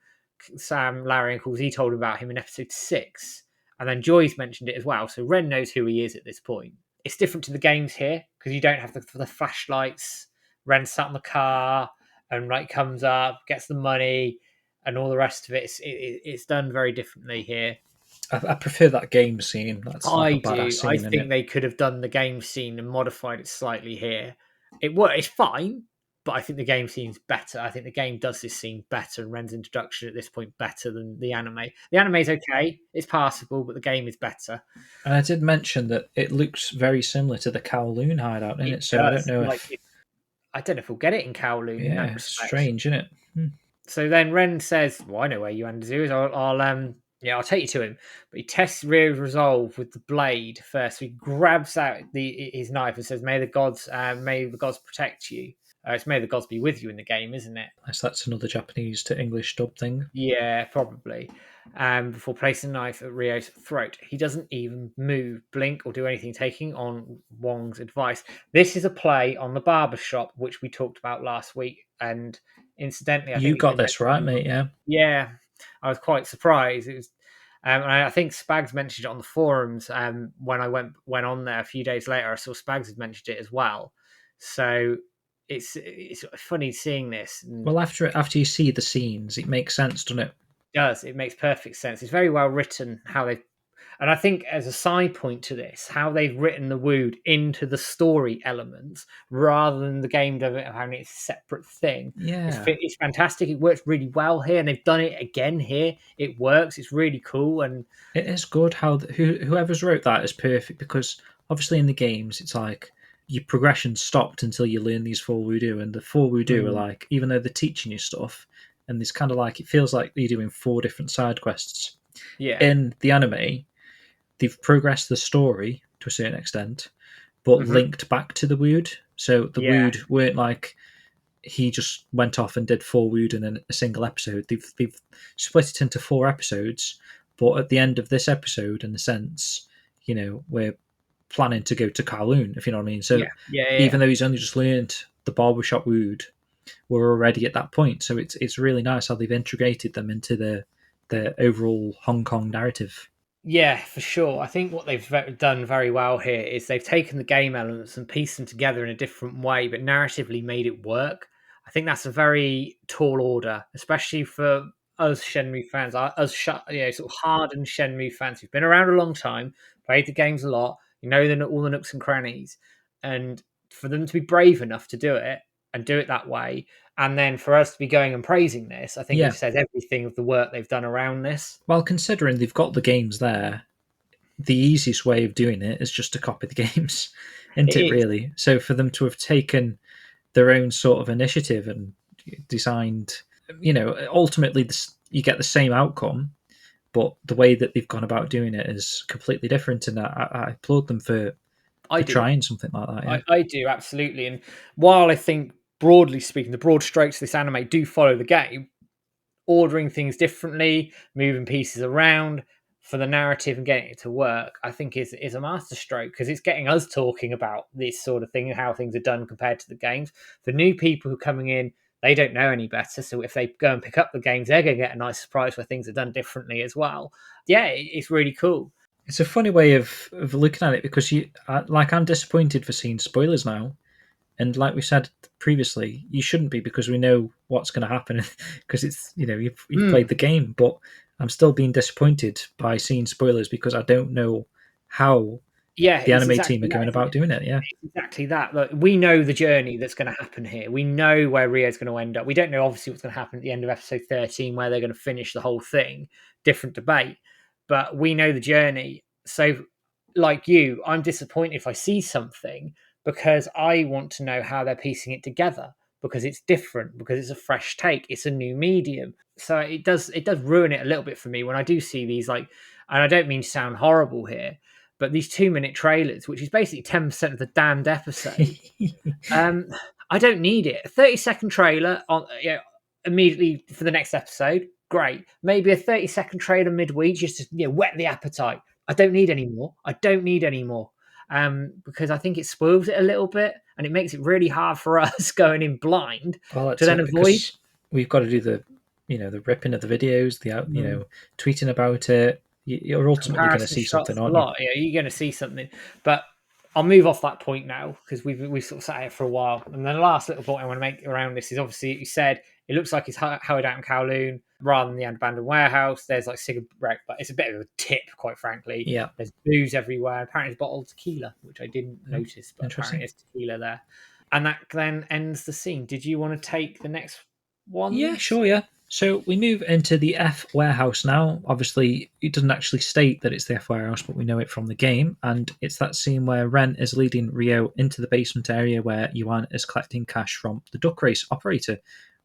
Sam, Larry, and Cool Z told him about him in episode 6. And then Joy's mentioned it as well. So Ren knows who he is at this point. It's different to the games here because you don't have the flashlights. Ren sat on the car. and like comes up, gets the money, and all the rest of it. It's done very differently here.
I prefer that game scene. That's like a
I
badass
do. I
scene, isn't
think
it?
they could have done the game scene and modified it slightly here. It's fine, but I think the game scene's better. I think the game does this scene better and Ren's introduction at this point better than the anime. The anime is okay, it's passable, but the game is better.
And I did mention that it looks very similar to the Kowloon hideout, in
It
it. So I don't
does.
know
Like,
if
I don't know if we'll get it in Kowloon in that
yeah,
respect.
strange, isn't it?
So then Ren says, "Well, I know where Yuanzu is. I'll take you to him." But he tests Ryo's resolve with the blade first. So he grabs out his knife and says, may the gods protect you." It's "May the gods be with you" in the game, isn't it?
Unless that's another Japanese to English dub thing.
Yeah, probably. Before placing the knife at Ryo's throat, he doesn't even move, blink, or do anything, taking on Wong's advice. This is a play on the barber shop, which we talked about last week, and incidentally, I think
You
it's
got
been
this right,
mentioned.
mate. Yeah.
Yeah, I was quite surprised. It was, and I think Spags mentioned it on the forums. When I went on there a few days later, I saw Spags had mentioned it as well. So it's funny seeing this. And
Well, after you see the scenes, it makes sense, doesn't it?
it makes perfect sense. It's very well written how they, and I think as a side point to this, how they've written the Wood into the story elements rather than the game of it having its separate thing.
Yeah.
It's fantastic. It works really well here, and they've done it again here. It works. It's really cool, and
It is good how whoever's wrote that is perfect, because obviously in the games it's like your progression stopped until you learn these four wudu, and the four wudu are like, even though they're teaching you stuff, and it's kind of like it feels like you're doing four different side quests.
yeah,
In the anime, they've progressed the story to a certain extent, but linked back to the wood. So the
yeah,
wood weren't like he just went off and did four wood in a single episode. They've split it into four episodes, but at the end of this episode, in a sense, we're planning to go to Kowloon, if you know what I mean. So
yeah.
even though he's only just learned the barbershop wood, we're already at that point. So it's really nice how they've integrated them into the overall Hong Kong narrative.
Yeah, for sure. I think what they've done very well here is they've taken the game elements and pieced them together in a different way, but narratively made it work. I think that's a very tall order, especially for us Shenmue fans, sort of hardened Shenmue fans who've been around a long time, played the games a lot, all the nooks and crannies, and for them to be brave enough to do it and do it that way, and then for us to be going and praising this, I think
Yeah.
it says everything of the work they've done around this.
Well, considering they've got the games there, the easiest way of doing it is just to copy the games, isn't
It
it,
is.
really? So for them to have taken their own sort of initiative and designed, ultimately you get the same outcome, but the way that they've gone about doing it is completely different, and I applaud them for
I do.
trying something like that. Yeah.
I do, absolutely. And while I think, broadly speaking, the broad strokes of this anime do follow the game, ordering things differently, moving pieces around for the narrative and getting it to work, I think is a masterstroke, because it's getting us talking about this sort of thing and how things are done compared to the games. For new people who are coming in, they don't know any better. So if they go and pick up the games, they're going to get a nice surprise where things are done differently as well. Yeah, it's really cool.
It's a funny way of looking at it, because I'm disappointed for seeing spoilers now. And like we said previously, you shouldn't be, because we know what's going to happen, because it's you've played the game. But I'm still being disappointed by seeing spoilers, because I don't know how
Yeah,
the
it's
anime team
exactly
are going
that.
about doing it. Yeah,
It's exactly that. Like, we know the journey that's going to happen here. We know where Rio's going to end up. We don't know, obviously, what's going to happen at the end of episode 13, where they're going to finish the whole thing. Different debate. But we know the journey. So, like you, I'm disappointed if I see something, because I want to know how they're piecing it together, because it's different, because it's a fresh take. It's a new medium. So it does ruin it a little bit for me when I do see these, like, and I don't mean to sound horrible here, but these 2-minute trailers, which is basically 10% of the damned episode, I don't need it. A 30-second trailer immediately for the next episode, great. Maybe a 30-second trailer midweek just to whet the appetite. I don't need any more. I don't need any more. Because I think it spoils it a little bit, and it makes it really hard for us going in blind
well,
to
that's
then
it,
avoid.
because we've got to do the ripping of the videos, tweeting about it. You're ultimately going to
Comparison
see something,
shots a
aren't you?
lot. Yeah, you're going to see something, but I'll move off that point now because we've sort of sat here for a while. And then the last little point I want to make around this is obviously you said it looks like it's held out in Kowloon rather than the abandoned warehouse. There's like cigarette, but it's a bit of a tip, quite frankly.
Yeah.
There's booze everywhere. Apparently, it's bottled tequila, which I didn't notice, but apparently it's tequila there. And that then ends the scene. Did you want to take the next one?
Yeah, sure, yeah. So we move into the F warehouse now. Obviously, it doesn't actually state that it's the F warehouse, but we know it from the game. And it's that scene where Ren is leading Ryo into the basement area where Yuan is collecting cash from the duck race operator.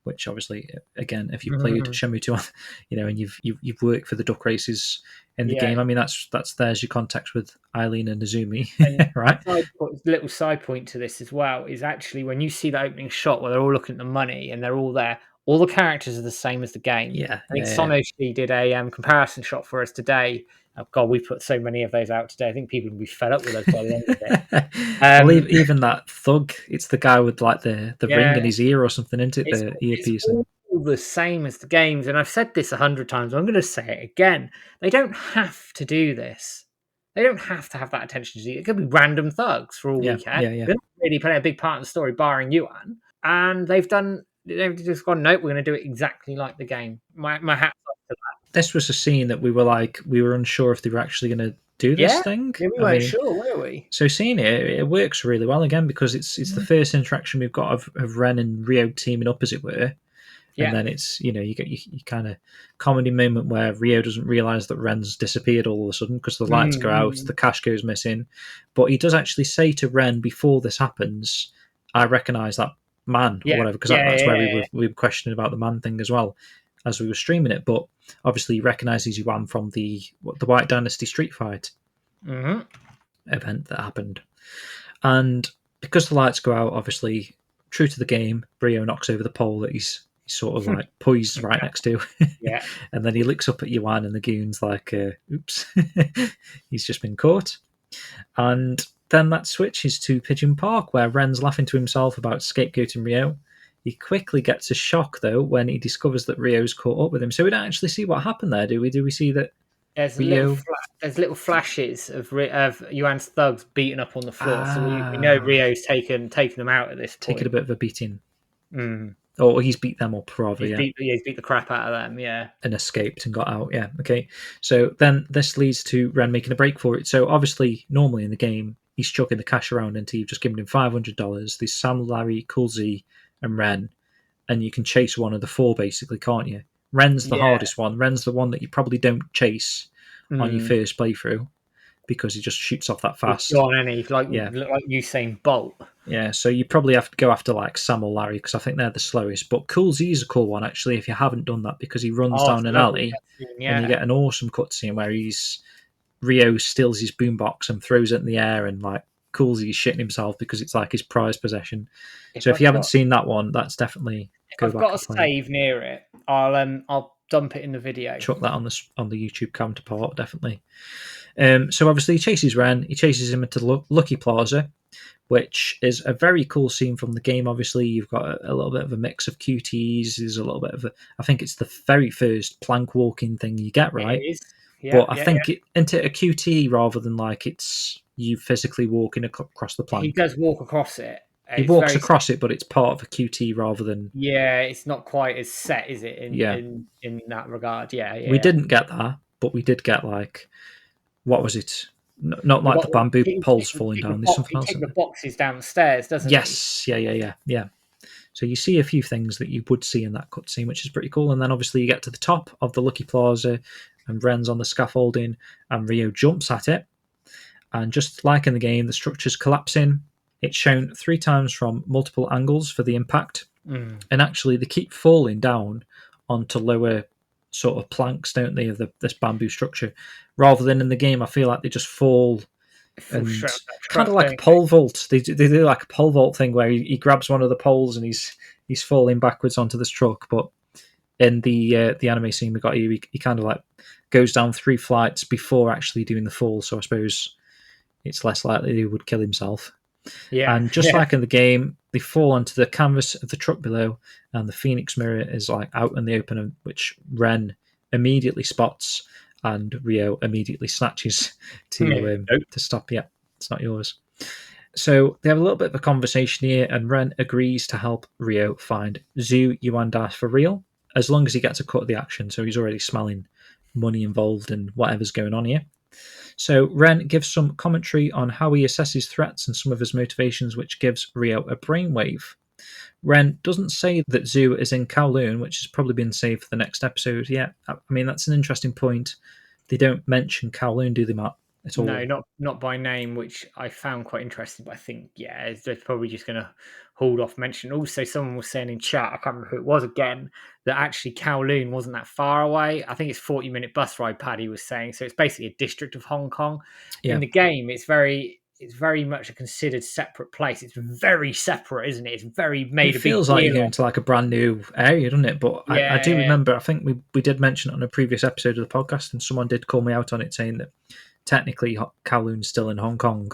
Which obviously, again, if you've played Shenmue 2, and you've worked for the duck races in the game, I mean there's your context with Eileen and Izumi, right?
Little side point to this as well is actually when you see that opening shot where they're all looking at the money and they're all there, all the characters are the same as the game.
Yeah,
I think Sonoshi did a comparison shot for us today. Oh God, we put so many of those out today. I think people will be fed up with us by the end of it.
Well, even that thug, it's the guy with like the ring in his ear or something, isn't it? The earpiece.
It's all the same as the games, and I've said this 100 times. I'm going to say it again. They don't have to do this. They don't have to have that attention to detail. It could be random thugs for all we care. They're not really playing a big part in the story, barring Yuan. And they've just gone, nope, we're going to do it exactly like the game. My hat's off to that.
This was a scene that we were unsure if they were actually going to do this thing.
Yeah, we weren't sure, were we?
So seeing it works really well again because it's the first interaction we've got of Ren and Ryo teaming up, as it were. Yeah. And then it's, you get your kind of comedy moment where Ryo doesn't realise that Ren's disappeared all of a sudden because the lights go out, the cash goes missing. But he does actually say to Ren before this happens, I recognise that man or whatever, because that's where we were questioning about the man thing as well as we were streaming it. But obviously he recognises Yuan from the White Dynasty Street Fight event that happened. And because the lights go out, obviously, true to the game, Ryo knocks over the pole that he's sort of like poised right next to. And then he looks up at Yuan and the goon's like, oops, he's just been caught. And then that switches to Pigeon Park, where Ren's laughing to himself about scapegoating Ryo. He quickly gets a shock, though, when he discovers that Ryo's caught up with him. So we don't actually see what happened there, do we? Do we see that
there's little flashes of Yuan's thugs beating up on the floor, so we know Ryo's taken them out at this point.
Taken a bit of a beating. Or he's beat them up, rather,
He's beat the crap out of them,
and escaped and got out, okay. So then this leads to Ren making a break for it. So obviously, normally in the game, he's chucking the cash around until you've just given him $500. There's Sam, Larry, Coolsey, and Ren, and you can chase one of the four, basically, can't you? Ren's the hardest one. Ren's the one that you probably don't chase on your first playthrough because he just shoots off that fast.
He's gone, any like Usain Bolt.
Yeah, so you probably have to go after like Sam or Larry because I think they're the slowest. But Coolsey's a cool one, actually, if you haven't done that, because he runs down an alley and you get an awesome cutscene where Ryo steals his boombox and throws it in the air, and like Coolsey's shitting himself because it's like his prized possession. So if you haven't seen that one, that's definitely
I've got a save near it. I'll dump it in the video.
Chuck that on the YouTube counterpart, definitely. So obviously he chases Ren. He chases him into Lucky Plaza, which is a very cool scene from the game. Obviously, you've got a little bit of a mix of QTs. There's a little bit of I think it's the very first plank walking thing you get, right?
It is.
But I think it into a QT rather than like it's you physically walking across the plank.
He does walk across it.
He walks across it, but it's part of a QT rather than...
Yeah, it's not quite as set, is it, in that regard? Yeah.
We didn't get that, but we did get, like... What was it? Not like the bamboo poles falling down. There's something else.
He takes the boxes downstairs, doesn't he?
Yes, yeah. So you see a few things that you would see in that cutscene, which is pretty cool. And then obviously you get to the top of the Lucky Plaza, and Ren's on the scaffolding, and Ryo jumps at it. And just like in the game, the structure's collapsing. It's shown 3 times from multiple angles for the impact. And actually, they keep falling down onto lower sort of planks, don't they, of this bamboo structure. Rather than in the game, I feel like they just fall and kind of like a pole vault. They do like a pole vault thing where he grabs one of the poles and he's falling backwards onto this truck. But in the anime scene we got here, he kind of like goes down 3 flights before actually doing the fall. So I suppose it's less likely he would kill himself. Yeah, and just like in the game, they fall onto the canvas of the truck below, and the Phoenix mirror is like out in the open, which Ren immediately spots, and Ryo immediately snatches to stop. Yeah, it's not yours. So they have a little bit of a conversation here, and Ren agrees to help Ryo find Zhu Yuandas for real, as long as he gets a cut of the action. So he's already smelling money involved and whatever's going on here. So Ren gives some commentary on how he assesses threats and some of his motivations, which gives Ryo a brainwave. Ren doesn't say that Zhu is in Kowloon, which has probably been saved for the next episode yet. I mean, that's an interesting point. They don't mention Kowloon, do they, Matt? At all?
No, not by name, which I found quite interesting. But I think, yeah, they're probably just going to hold off mention. Also, someone was saying in chat, I can't remember who it was again, that actually Kowloon wasn't that far away. I think it's 40-minute bus ride, Paddy was saying. So it's basically a district of Hong Kong.
Yeah.
In the game, it's very much a considered separate place. It's very separate, isn't it? It's very made.
It feels like you're going to like a brand new area, doesn't it? But I do remember, I think we did mention it on a previous episode of the podcast, and someone did call me out on it, saying that technically Kowloon's still in Hong Kong.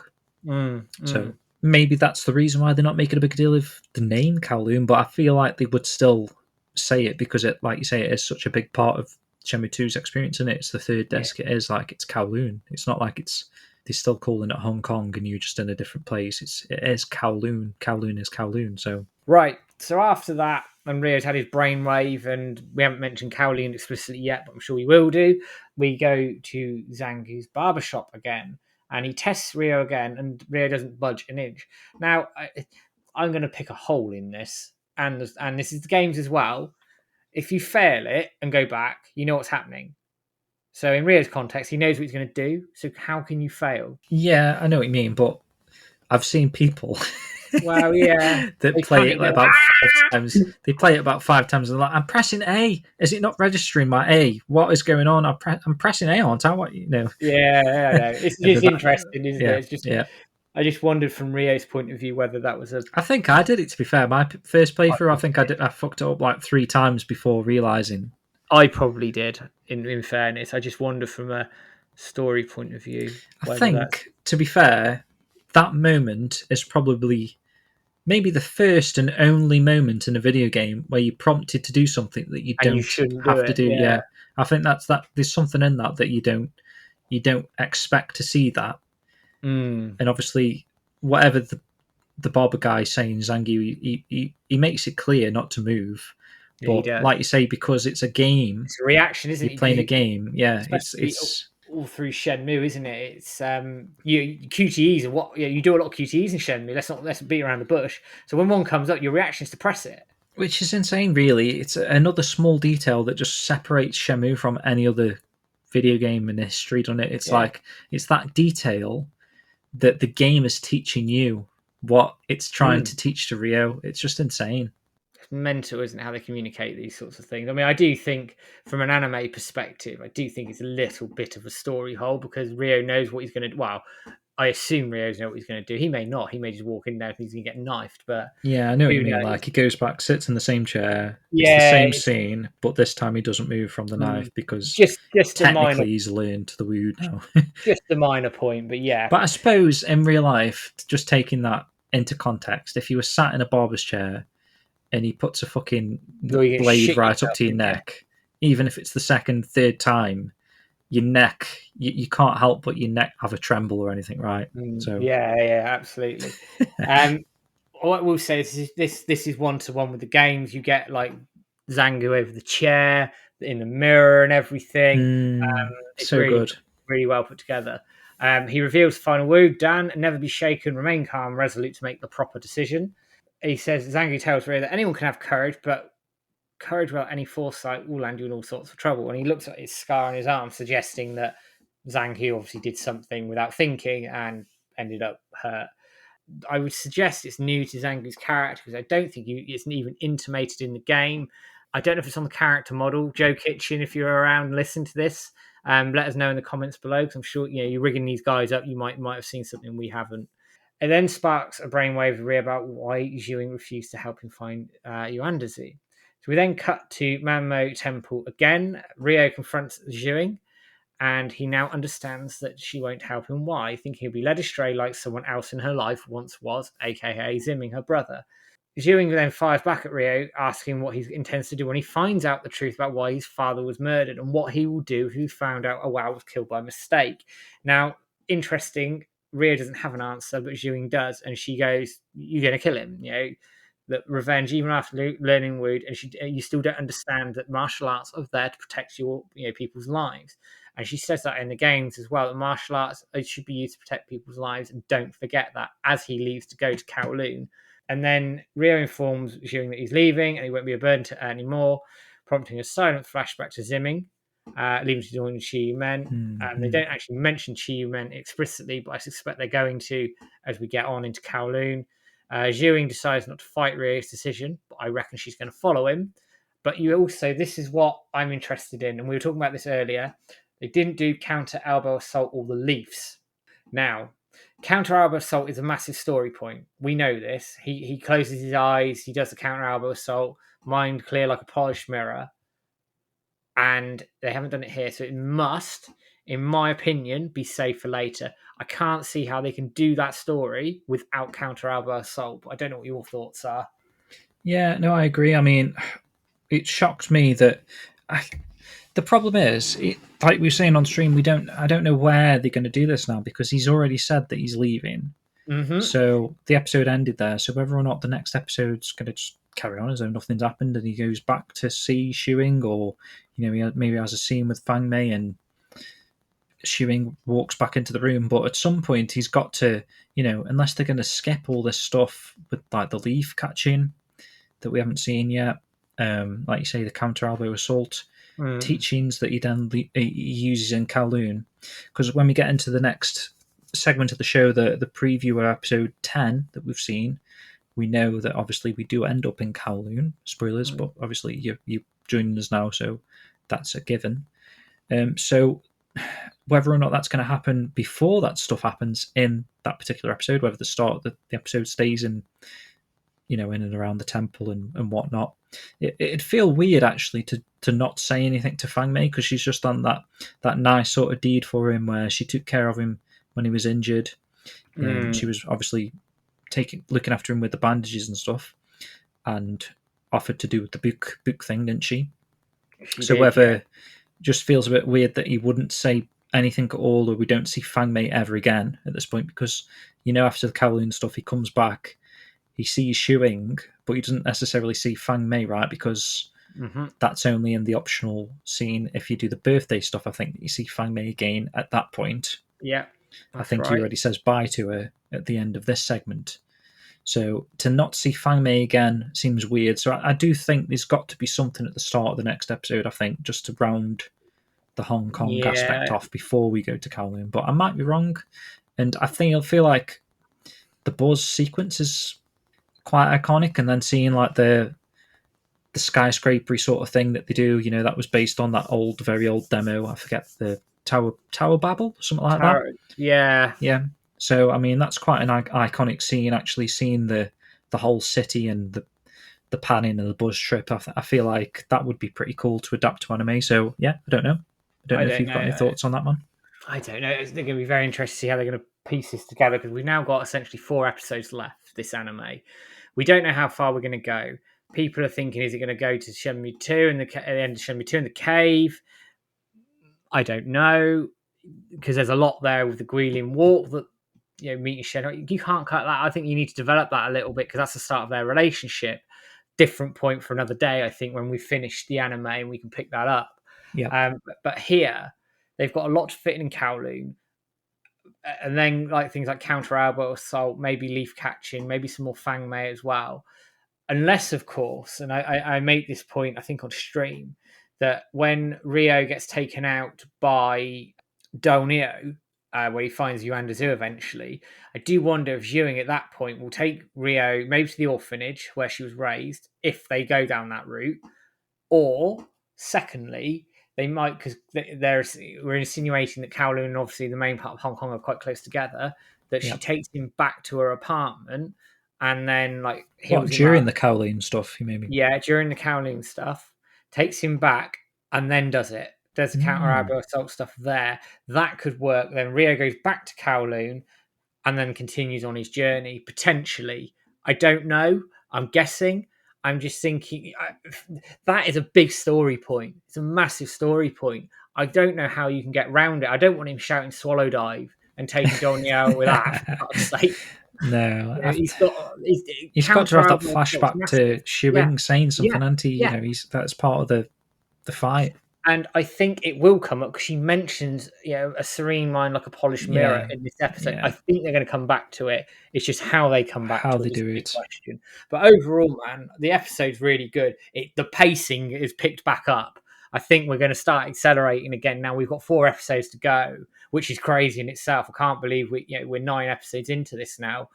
So maybe that's the reason why they're not making a big deal of the name Kowloon, but I feel like they would still say it because it, like you say, it is such a big part of Shenmue 2's experience, and it's the third disc. It is like it's Kowloon. It's not like they're still calling it Hong Kong and you're just in a different place. It is Kowloon. Kowloon is Kowloon. So
right. So after that, and Rio's had his brainwave, and we haven't mentioned Kowloon explicitly yet, but I'm sure we will do. We go to Zangi's barbershop again, and he tests Rio again, and Rio doesn't budge an inch. Now, I'm going to pick a hole in this, and this is the games as well. If you fail it and go back, you know what's happening. So in Rio's context, he knows what he's going to do. So how can you fail?
Yeah, I know what you mean, but I've seen people.
Well, yeah,
that play it like about 5 times. They play it about 5 times, and they're like, "I'm pressing A. Is it not registering my A? What is going on? I'm pressing A, aren't I? What you know?"
Yeah. It's just interesting, isn't it? It's just,
yeah.
I just wondered from Rio's point of view whether that was a.
I think I did it. To be fair, my first playthrough, I think I fucked it up like 3 times before realizing.
I probably did. In fairness, I just wonder from a story point of view.
I think, to be fair, that moment is probably maybe the first and only moment in a video game where you're prompted to do something that you don't have to do. Yeah, I think that's that. There's something in that you don't expect to see that. And obviously, whatever the barber guy saying, Zangi, he makes it clear not to move. But like you say, because it's a game,
it's a reaction, isn't it?
You're playing a game, yeah. It's
all through Shenmue, isn't it? It's you QTEs and what you do a lot of QTEs in Shenmue. Let's beat around the bush. So when one comes up, your reaction is to press it,
which is insane. Really, it's another small detail that just separates Shenmue from any other video game in history. Doesn't it? It's like it's that detail that the game is teaching you what it's trying to teach to Ryo. It's just insane.
Mental, isn't it, how they communicate these sorts of things. I mean, I do think from an anime perspective, I do think it's a little bit of a story hole because Ryo knows what he's going to do. Well, I assume Ryo's know what he's going to do. He may not. He may just walk in there and he's going to get knifed. But
yeah, I know what you mean. Like he goes back, sits in the same chair. Yeah, it's the same scene, but this time he doesn't move from the knife because
just
technically he's learned the woo now.
Just a minor point, but yeah.
But I suppose in real life, just taking that into context, if you were sat in a barber's chair and he puts a fucking blade right up to your neck, even if it's the second, third time, your neck, you can't help but your neck have a tremble or anything, right? So
yeah, absolutely. What we'll say is this is 1-to-1 with the games. You get like Zangu over the chair, in the mirror and everything. It's
so
really,
good.
Really well put together. He reveals the final word, Dan, never be shaken, remain calm, resolute to make the proper decision. He says, Zangu tells Ryo that anyone can have courage, but courage without any foresight will land you in all sorts of trouble. And he looks at his scar on his arm, suggesting that Zangu obviously did something without thinking and ended up hurt. I would suggest it's new to Zangu's character because I don't think it's even intimated in the game. I don't know if it's on the character model. Joe Kitchen, if you're around and listen to this, let us know in the comments below because I'm sure you're rigging these guys up. You might have seen something we haven't. It then sparks a brainwave of about why Xiuing refused to help him find Yuandazi. So we then cut to Manmo Temple again. Ryo confronts Xiuing, and he now understands that she won't help him. Why? Thinking he'll be led astray like someone else in her life once was, aka Zimming, her brother. Xiuing then fires back at Ryo, asking what he intends to do when he finds out the truth about why his father was murdered and what he will do if he found out Awao was killed by mistake. Now, interesting, Rio doesn't have an answer, but Xiuying does, and she goes, "You're going to kill him." That revenge, even after learning Wood, and you still don't understand that martial arts are there to protect people's lives. And she says that in the games as well. That martial arts should be used to protect people's lives, and don't forget that. As he leaves to go to Kowloon, and then Rio informs Xiuying that he's leaving and he won't be a burden to her anymore, prompting a silent flashback to Zimming, leaving to join Chi Men. They don't actually mention Chi Men explicitly, but I suspect they're going to as we get on into Kowloon. Xiuying decides not to fight Rio's decision, but I reckon she's going to follow him. But this is what I'm interested in, and we were talking about this earlier. They didn't do counter elbow assault or the leafs. Now, counter elbow assault is a massive story point. We know this. He closes his eyes, he does the counter elbow assault, mind clear like a polished mirror. And they haven't done it here, so it must, in my opinion, be saved for later. I can't see how they can do that story without counter elbow assault. But I don't know what your thoughts are.
Yeah, no, I agree. I mean, it shocked me that the problem is, like we were saying on stream, I don't know where they're going to do this now because he's already said that he's leaving.
Mm-hmm.
So the episode ended there. So whether or not the next episode's going to just carry on as though nothing's happened and he goes back to see Xiuying, or he maybe has a scene with Fang Mei and Xiuying walks back into the room. But at some point, he's got to, unless they're going to skip all this stuff with like the leaf catching that we haven't seen yet, like you say, the counter elbow assault teachings that he uses in Kowloon. Because when we get into the next segment of the show, the preview of episode 10 that we've seen, we know that obviously we do end up in Kowloon. Spoilers, but obviously you're joining us now, so that's a given. So whether or not that's going to happen before that stuff happens in that particular episode, whether the start of the episode stays in and around the temple and whatnot, it'd feel weird actually to not say anything to Fang Mei, because she's just done that nice sort of deed for him where she took care of him when he was injured. She was obviously looking after him with the bandages and stuff, and offered to do the book thing, didn't she? Just feels a bit weird that he wouldn't say anything at all, or we don't see Fang Mei ever again at this point, because after the Kowloon stuff, he comes back, he sees Xiuying, but he doesn't necessarily see Fang Mei, right? Because that's only in the optional scene. If you do the birthday stuff, I think you see Fang Mei again at that point.
Yeah,
I think he already says bye to her at the end of this segment. So to not see Fang Mei again seems weird. So I do think there's got to be something at the start of the next episode, I think, just to round the Hong Kong aspect off before we go to Kowloon. But I might be wrong. And I feel like the Buzz sequence is quite iconic, and then seeing like the skyscrapery sort of thing that they do, that was based on that very old demo. I forget, the Tower Babel, something like that. Yeah. So I mean, that's quite an iconic scene. Actually, seeing the whole city and the panning and the Buzz trip, I feel like that would be pretty cool to adapt to anime. So yeah, I don't know if you've got any thoughts on that one.
I don't know. They're going to be very interested to see how they're going to piece this together, because we've now got essentially 4 episodes left, this anime. We don't know how far we're going to go. People are thinking, is it going to go to Shenmue 2 and at the end of Shenmue 2 in the cave? I don't know, because there's a lot there with the Guilin Walk that, meeting Shenmue. You can't cut that. I think you need to develop that a little bit, because that's the start of their relationship. Different point for another day, I think, when we finish the anime and we can pick that up.
Yeah.
But here, they've got a lot to fit in Kowloon. And then like things like counter elbow assault, maybe leaf catching, maybe some more Fang Mei as well. Unless, of course, and I make this point, I think, on stream, that when Rio gets taken out by Donio, where he finds Yuandazu eventually, I do wonder if Xiuying at that point will take Rio maybe to the orphanage where she was raised, if they go down that route. Or, secondly, they might, because we're insinuating that Kowloon and obviously the main part of Hong Kong are quite close together, that she takes him back to her apartment and then like
during the Kowloon stuff, you mean?
Yeah, during the Kowloon stuff, takes him back and then does the counter elbow assault stuff there. That could work. Then Rio goes back to Kowloon and then continues on his journey, potentially. I don't know. I'm guessing. I'm just thinking that is a big story point. It's a massive story point. I don't know how you can get round it. I don't want him shouting swallow dive and taking Donnie out with that, for fuck's sake.
No,
You know,
he's got to have that flashback to
Yeah,
Shuing saying something,
yeah,
and he,
yeah.
that's part of the fight.
And I think it will come up because she mentions, a serene mind like a polished mirror
Yeah,
in this episode.
yeah.
I think they're going to come back to it. It's just how they come back
How
to
they
it is
do
a big
it.
question. But overall, man, the episode's really good. The pacing is picked back up. I think we're going to start accelerating again. Now we've got 4 episodes to go, which is crazy in itself. I can't believe we're 9 episodes into this now.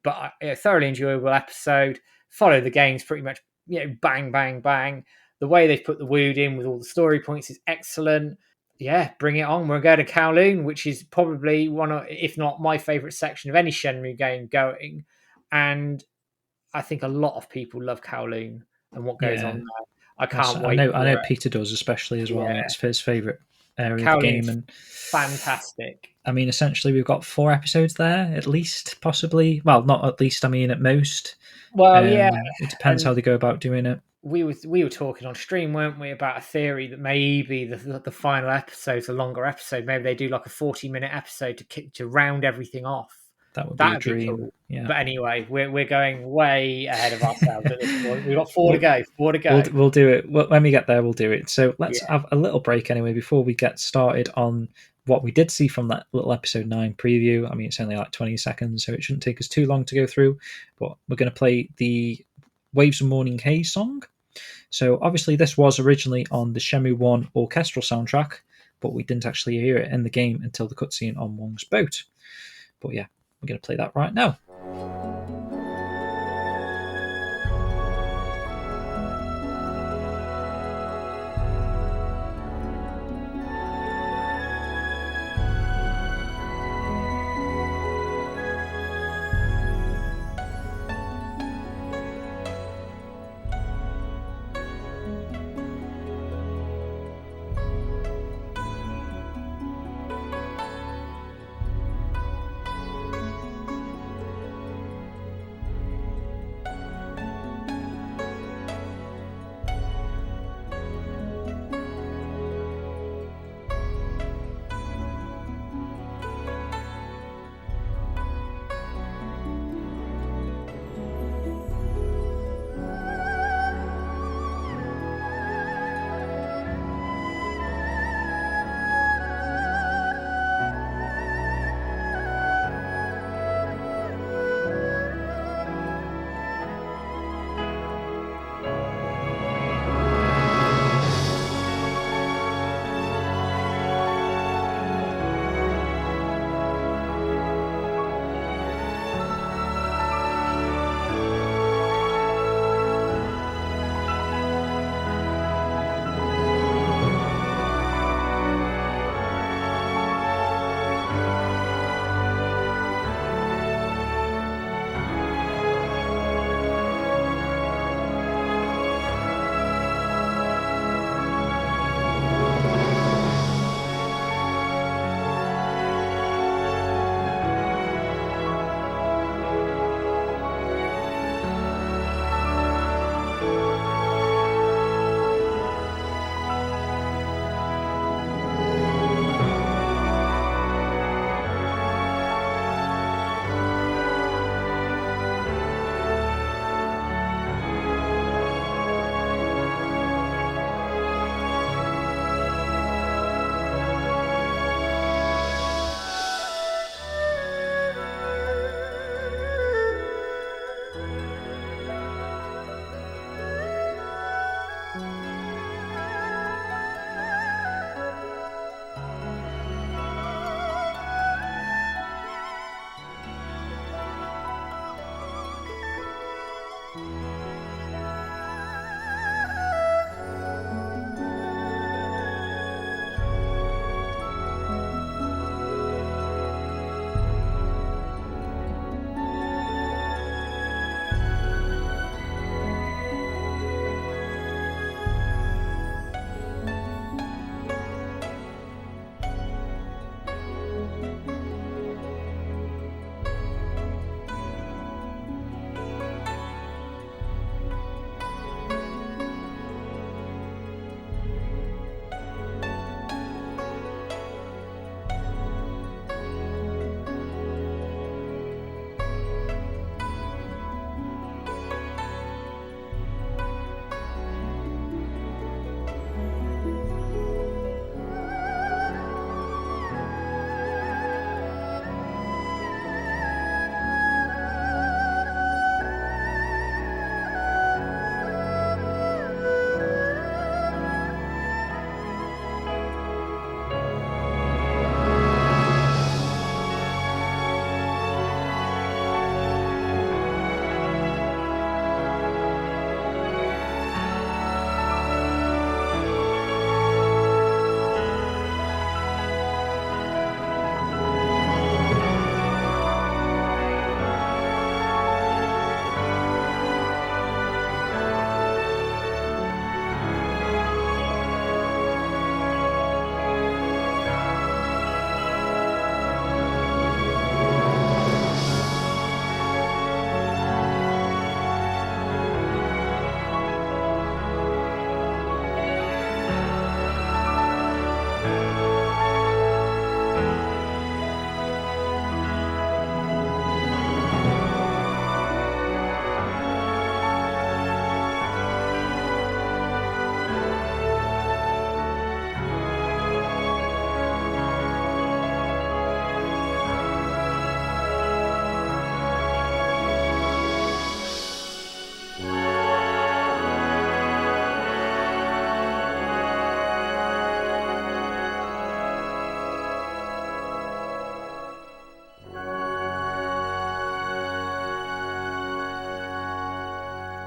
But a thoroughly enjoyable episode. Follow the games pretty much, bang, bang, bang. The way they've put the Wood in with all the story points is excellent. Yeah, bring it on. We'll go to Kowloon, which is probably one of, if not my favourite section of any Shenmue game going. And I think a lot of people love Kowloon and what goes on
Yeah,
there. I
yes,
can't
I
wait
know. I
for
know
it.
Peter does, especially as well.
Yeah,
It's his favorite area of the game,
Kowloon's
and
fantastic.
I mean, essentially, we've got 4 episodes there, at least, possibly. Well, not at least. I mean, at most.
Well, yeah,
It depends how
and
they go about doing it.
we were talking on stream, weren't we, about a theory that maybe the final episode's a longer episode. Maybe they do like a 40-minute episode to round everything off.
That would be a
That'd be
dream.
cool.
Yeah.
But anyway, we're going way ahead of ourselves at this point. We've got 4 to go. 4 to go.
We'll do it. When we get there, we'll do it. So let's
Yeah.
have a little break anyway before we get started on what we did see from that little episode 9 preview. I mean, it's only like 20 seconds, so it shouldn't take us too long to go through. But we're going to play the Waves of Morning Haze song. So obviously this was originally on the Shenmue 1 orchestral soundtrack, but we didn't actually hear it in the game until the cutscene on Wong's boat. But yeah, we're going to play that right now.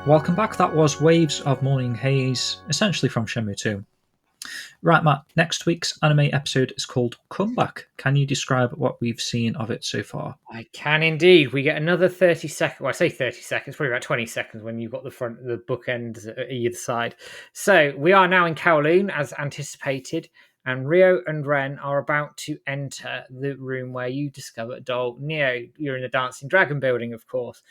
Welcome back. That was Waves of Morning Haze, essentially from Shenmue 2. Right, Matt, next week's anime episode is called Comeback. Can you describe what we've seen of it so far?
I can indeed. We get another 30 seconds. Well, I say 30 seconds, probably about 20 seconds when you've got the bookends at either side. So we are now in Kowloon as anticipated, and Rio and Ren are about to enter the room where you discover Doll Neo. You're in the Dancing Dragon building, of course.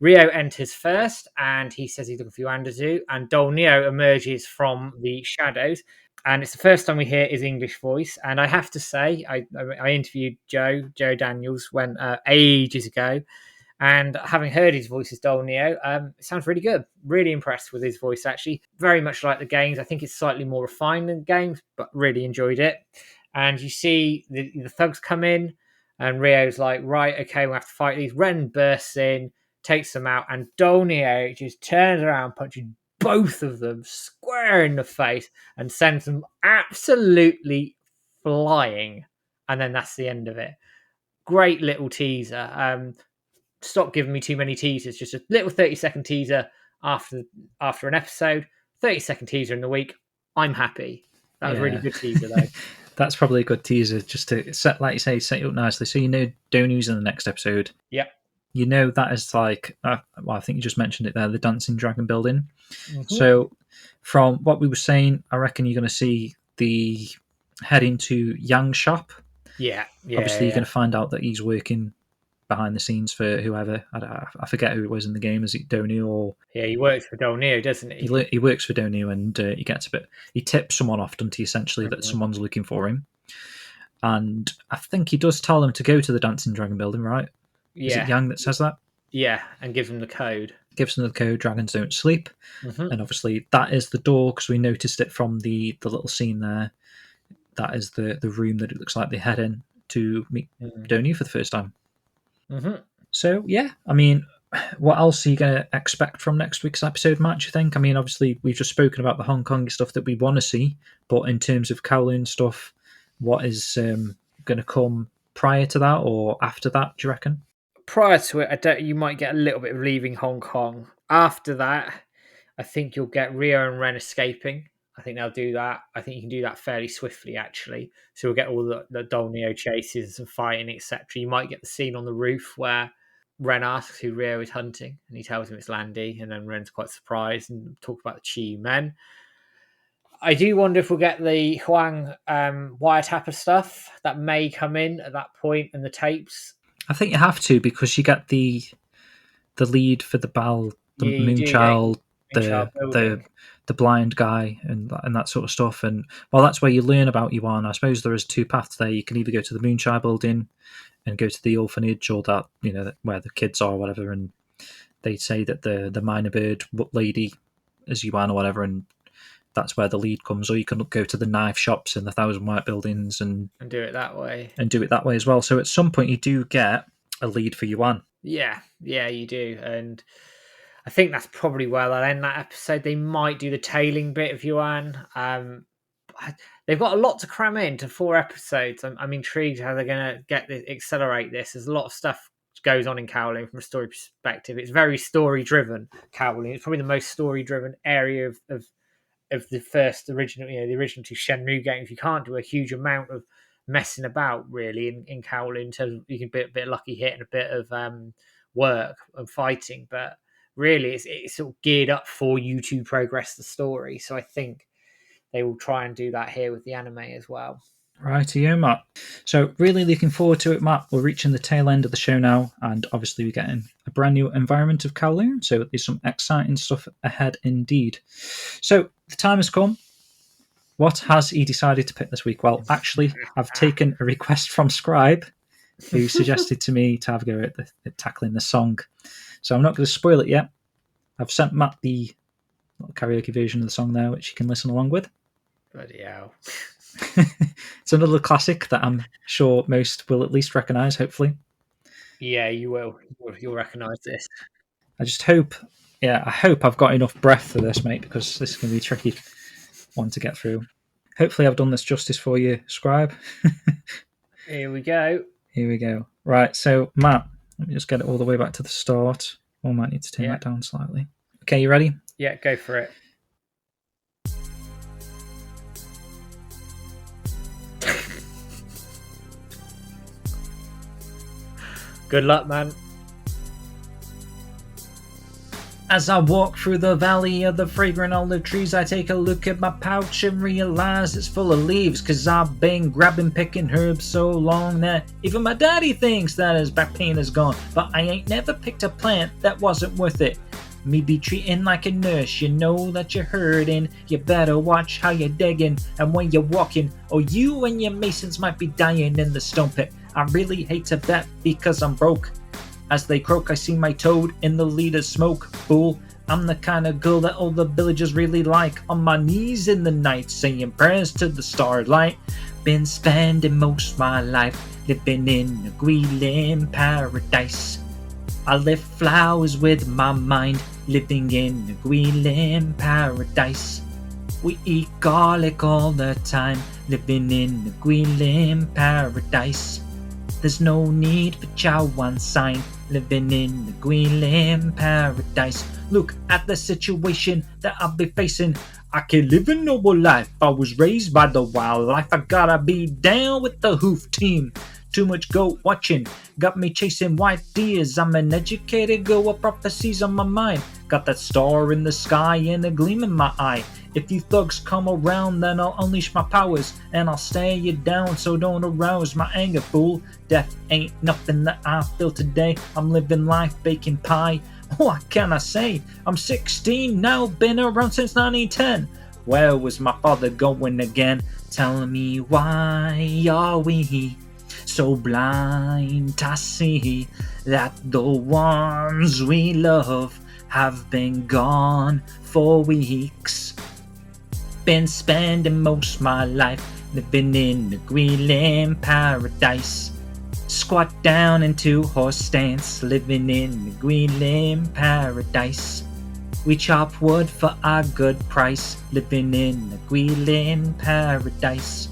Rio enters first, and he says he's looking for Yuandazu, and Doll Neo emerges from the shadows. And it's the first time we hear his English voice. And I have to say, I interviewed Joe Daniels when ages ago, and having heard his voice as Dol Neo, it sounds really good. Really impressed with his voice, actually. Very much like the games. I think it's slightly more refined than games, but really enjoyed it. And you see the thugs come in, and Rio's like, right, okay, we'll have to fight these. Ren bursts in, takes them out, and Dol Neo just turns around, punches both of them square in the face, and sends them absolutely flying. And then that's the end of it. Great little teaser. Stop giving me too many teasers. Just a little 30-second teaser after an episode. 30-second teaser in the week. I'm happy. That was a really good teaser, though.
That's probably a good teaser, just to set, like you say, set you up nicely. So you know Donu's in the next episode.
Yep.
You know that is like, well, I think you just mentioned it there, the Dancing Dragon building. Mm-hmm. So from what we were saying, I reckon you're going to see the heading to Yang's shop.
Yeah.
Obviously, you're going to find out that he's working behind the scenes for whoever. I forget who it was in the game. Is it Donu or?
Yeah, he works for Dol Neo, doesn't he?
He works for Donu, and he gets a bit. He tips someone off, doesn't he? Essentially, that someone's looking for him. And I think he does tell them to go to the Dancing Dragon building, right?
Yeah.
Is it Yang that says that?
Yeah, and gives them the code.
Gives them the code. Dragons don't sleep, and obviously that is the door because we noticed it from the little scene there. That is the room that it looks like they head in to meet Donu for the first time. So yeah, I mean, what else are you going to expect from next week's episode, Matt? Do you think? I mean, obviously we've just spoken about the Hong Kong stuff that we want to see, but in terms of Kowloon stuff, what is going to come prior to that or after that? Do you reckon?
Prior to it, you might get a little bit of leaving Hong Kong. After that, I think you'll get Rio and Ren escaping. I think they'll do that. I think you can do that fairly swiftly, actually. So we'll get all the Dol Neo chases and fighting, etc. You might get the scene on the roof where Ren asks who Rio is hunting, and he tells him it's Landy, and then Ren's quite surprised and talk about the Chi Men. I do wonder if we'll get the Huang wiretapper stuff that may come in at that point and the tapes.
I think you have to because you get the lead for the Bal, the Moonchild, the blind guy, and that sort of stuff. And well, that's where you learn about Yuan. I suppose there is two paths there. You can either go to the Moonchild building and go to the orphanage, or that where the kids are, or whatever. And they say that the minor bird lady is Yuan or whatever, and that's where the lead comes. Or you can go to the knife shops in the Thousand White buildings and
do it that way.
And do it that way as well. So at some point you do get a lead for Yuan.
Yeah, you do. And I think that's probably where they'll end that episode. They might do the tailing bit of Yuan. They've got a lot to cram into 4 episodes. I'm intrigued how they're going to accelerate this. There's a lot of stuff goes on in Kowloon from a story perspective. It's very story-driven, Kowloon. It's probably the most story-driven area of the first original, the original 2 Shenmue games. You can't do a huge amount of messing about really in Kowloon in terms of you can be a bit lucky hit and a bit of work and fighting, but really it's sort of geared up for you to progress the story. So I think they will try and do that here with the anime as well.
Righty-o, Matt. So really looking forward to it, Matt. We're reaching the tail end of the show now, and obviously we're getting a brand new environment of Kowloon, so there's some exciting stuff ahead indeed. So the time has come. What has he decided to pick this week? Well, actually, I've taken a request from Scribe, who suggested to me to have a go at tackling the song. So I'm not going to spoil it yet. I've sent Matt the karaoke version of the song there, which you can listen along with.
Bloody hell.
It's another classic that I'm sure most will at least recognise, hopefully.
Yeah, you will. You'll recognise this.
I just hope, I hope I've got enough breath for this, mate, because this is going to be a tricky one to get through. Hopefully I've done this justice for you, Scribe.
Here we go.
Right, so Matt, let me just get it all the way back to the start. I might need to turn that down slightly. Okay, you ready?
Yeah, go for it. Good luck, man.
As I walk through the valley of the fragrant olive trees, I take a look at my pouch and realize it's full of leaves. Cause I've been grabbing, picking herbs so long that even my daddy thinks that his back pain is gone. But I ain't never picked a plant that wasn't worth it. Me be treating like a nurse, you know that you're hurting. You better watch how you're digging and when you're walking, or you and your masons might be dying in the stone pit. I really hate to bet because I'm broke. As they croak, I see my toad in the leader's smoke. Fool, I'm the kind of girl that all the villagers really like. On my knees in the night, saying prayers to the starlight. Been spending most my life living in a Greenland paradise. I lift flowers with my mind, living in a Greenland paradise. We eat garlic all the time, living in a Greenland paradise. There's no need for Chawan sign, living in the Greenland paradise. Look at the situation that I'll be facing. I can't live a noble life. I was raised by the wildlife. I gotta be down with the hoof team. Too much goat watching, got me chasing white deers. I'm an educated girl with prophecies on my mind. Got that star in the sky and a gleam in my eye. If you thugs come around, then I'll unleash my powers and I'll stare you down, so don't arouse my anger, fool. Death ain't nothing that I feel today. I'm living life baking pie. What can I say? I'm 16 now, been around since 1910. Where was my father going again? Tell me, why are we so blind to see that the ones we love have been gone for weeks? Been spending most my life living in a Greenland paradise. Squat down into horse stance, living in the Greenland paradise. We chop wood for a good price, living in the Greenland paradise.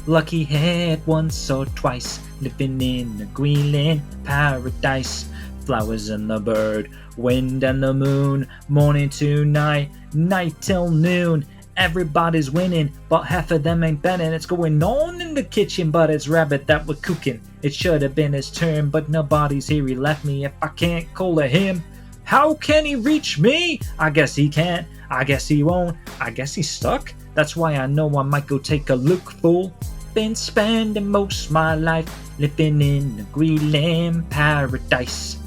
Lucky hit once or twice, living in the Greenland paradise. Flowers and the bird, wind and the moon, morning to night, night till noon. Everybody's winning, but half of them ain't betting. It's going on in the kitchen, but it's rabbit that we're cooking. It should have been his turn, but nobody's here. He left me. If I can't call to him, how can he reach me? I guess he can't. I guess he won't. I guess he's stuck. That's why I know I might go take a look, fool. Been spending most my life living in a Greenland paradise.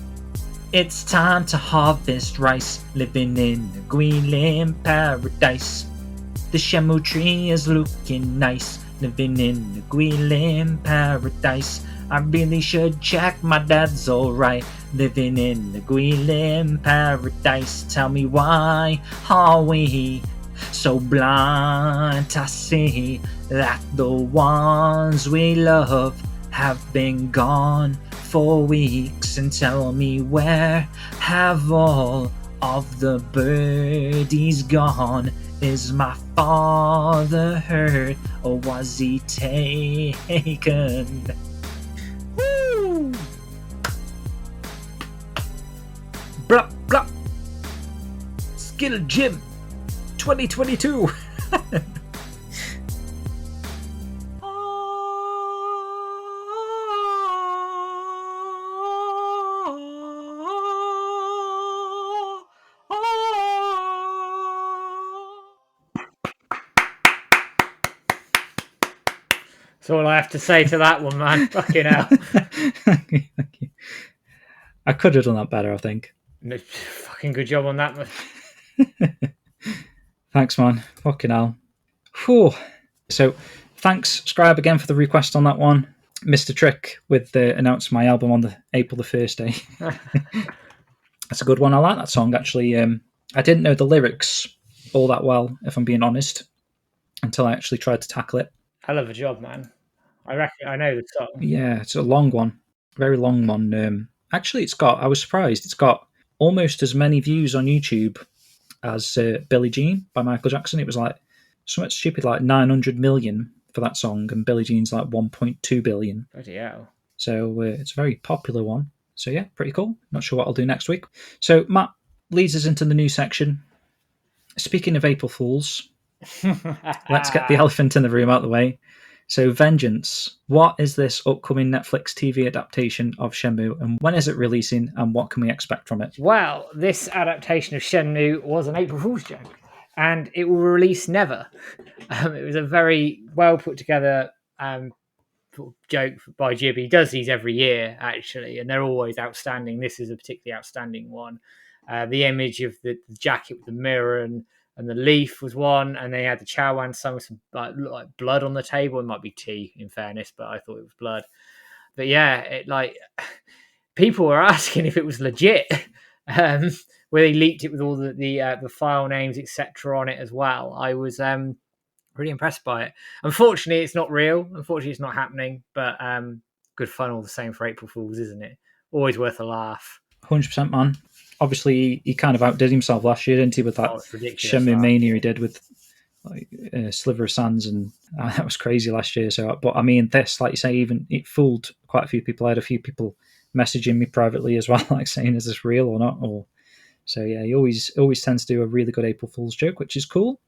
It's time to harvest rice, living in a Greenland paradise. The Shenmue tree is looking nice, living in the Greenland paradise. I really should check my dad's alright, living in the Greenland paradise. Tell me, why are we so blind to see that the ones we love have been gone for weeks? And tell me, where have all of the birdies gone? Is my father hurt, or was he taken? Woo! Blah blah. Skill Gym 2022.
That's all I have to say to that one, man. Fucking hell.
Thank you. I could have done that better, I think.
No, fucking good job on that, man.
Thanks, man. Fucking hell. Whew. So, thanks, Scribe, again for the request on that one. Mr. Trick with announcing my album on the April the 1st day. That's a good one. I like that song, actually. I didn't know the lyrics all that well, if I'm being honest, until I actually tried to tackle it.
Hell of a job, man. I reckon I know the song.
Yeah, it's a long one. Very long one. Actually, I was surprised, it's got almost as many views on YouTube as Billie Jean by Michael Jackson. It was like something stupid like 900 million for that song, and Billie Jean's like 1.2 billion.
Bloody hell.
So it's a very popular one. So yeah, pretty cool. Not sure what I'll do next week. So Matt, leads us into the new section. Speaking of April Fools, let's get the elephant in the room out of the way. So, Vengence. What is this upcoming Netflix TV adaptation of Shenmue, and when is it releasing, and what can we expect from it?
Well, this adaptation of Shenmue was an April Fool's joke, and it will release never. It was a very well put together joke by Jibby. He does these every year, actually, and they're always outstanding. This is a particularly outstanding one. The image of the jacket with the mirror and the leaf was one, and they had the Chawan song with some like blood on the table. It might be tea, in fairness, but I thought it was blood. But yeah, it people were asking if it was legit, where they leaked it with all the file names, etc. on it as well. I was really impressed by it. Unfortunately, it's not real. Unfortunately, it's not happening. But good fun all the same for April Fools, isn't it? Always worth a laugh.
100%, man. Obviously, he kind of outdid himself last year, didn't he, with that Shenmue Mania he did with Sliver of Sands, and that was crazy last year. So, but I mean, this, like you say, even it fooled quite a few people. I had a few people messaging me privately as well, like saying, "Is this real or not?" So yeah, he always tends to do a really good April Fool's joke, which is cool.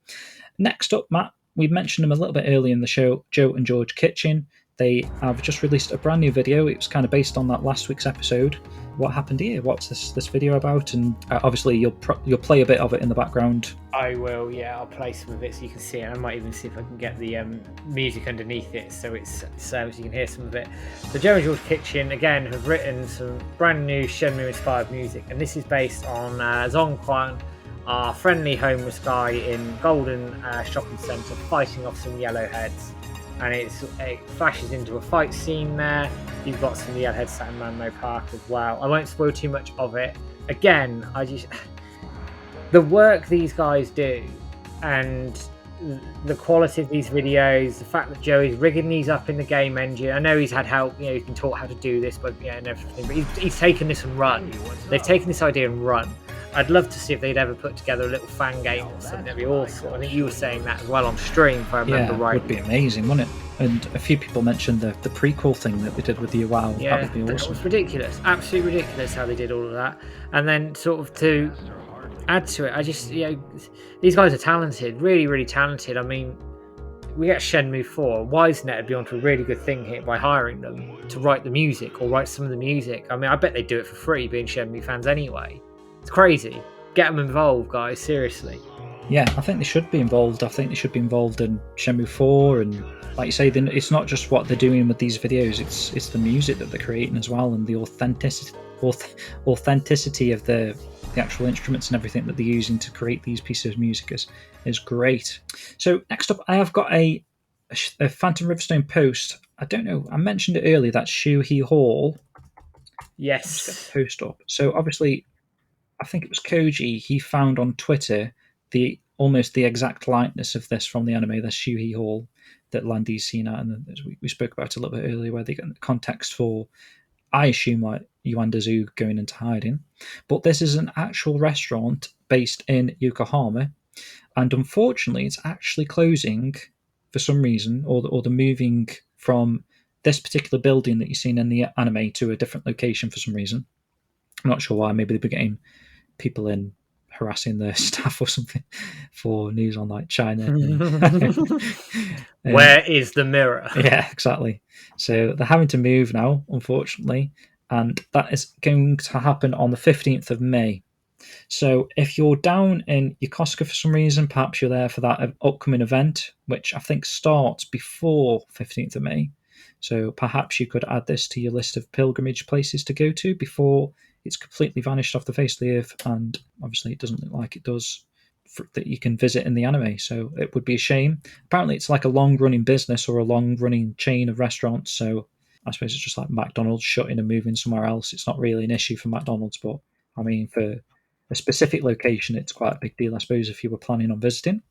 Next up, Matt, we mentioned them a little bit earlier in the show. Joe and George Kitchen. They have just released a brand new video. It was kind of based on that last week's episode. What happened here? What's this video about? And obviously, you'll play a bit of it in the background.
I will, yeah. I'll play some of it so you can see it. I might even see if I can get the music underneath it so so you can hear some of it. So Joe and George Kitchen, again, have written some brand new Shenmue-inspired music. And this is based on Zongquan, our friendly homeless guy in Kowloon shopping centre, fighting off some yellowheads. And it flashes into a fight scene there. You've got some yellowheads sat in Manmo Park as well. I won't spoil too much of it. Again, the work these guys do and the quality of these videos, the fact that Joey's rigging these up in the game engine. I know he's had help, he's been taught how to do this, but and everything. But he's taken this and run. They've taken this idea and run. I'd love to see if they'd ever put together a little fan game or something. That'd be awesome. I think you were saying that as well on stream, if I remember right.
It would be amazing, wouldn't it? And a few people mentioned the prequel thing that they did with the WoW.
Yeah,
that would be awesome.
It was ridiculous. Absolutely ridiculous how they did all of that. And then sort of to add to it, I just, these guys are talented, really, really talented. I mean, we get Shenmue 4. WiseNet would be onto a really good thing here by hiring them to write the music or write some of the music. I mean, I bet they'd do it for free, being Shenmue fans anyway. It's crazy. Get them involved, guys, seriously.
Yeah, I think they should be involved. I think they should be involved in Shenmue 4, and like you say, it's not just what they're doing with these videos, it's the music that they're creating as well, and the authenticity of the actual instruments and everything that they're using to create these pieces of music is great. So next up, I have got a Phantom Riverstone post. I don't know, I mentioned it earlier, that's Shuhei Hall.
Yes.
Let's get the post up. So obviously, I think it was Koji, he found on Twitter almost the exact likeness of this from the anime, the Shuhei Hall that Landy's seen at, and as we spoke about a little bit earlier, where they get the context for, I assume, like Yuanda Zoo going into hiding. But this is an actual restaurant based in Yokohama, and unfortunately it's actually closing for some reason, or they're moving from this particular building that you've seen in the anime to a different location for some reason. I'm not sure why. Maybe they've been getting people in harassing their staff or something for news on like China.
Where is the mirror?
Yeah, exactly. So they're having to move now, unfortunately, and that is going to happen on the 15th of May. So if you're down in Yokosuka for some reason, perhaps you're there for that upcoming event, which I think starts before 15th of May. So perhaps you could add this to your list of pilgrimage places to go to before it's completely vanished off the face of the earth, and obviously it doesn't look like it does that you can visit in the anime, so it would be a shame. Apparently it's like a long-running business or a long-running chain of restaurants, so I suppose it's just like McDonald's shutting and moving somewhere else. It's not really an issue for McDonald's, but I mean for a specific location it's quite a big deal, I suppose, if you were planning on visiting.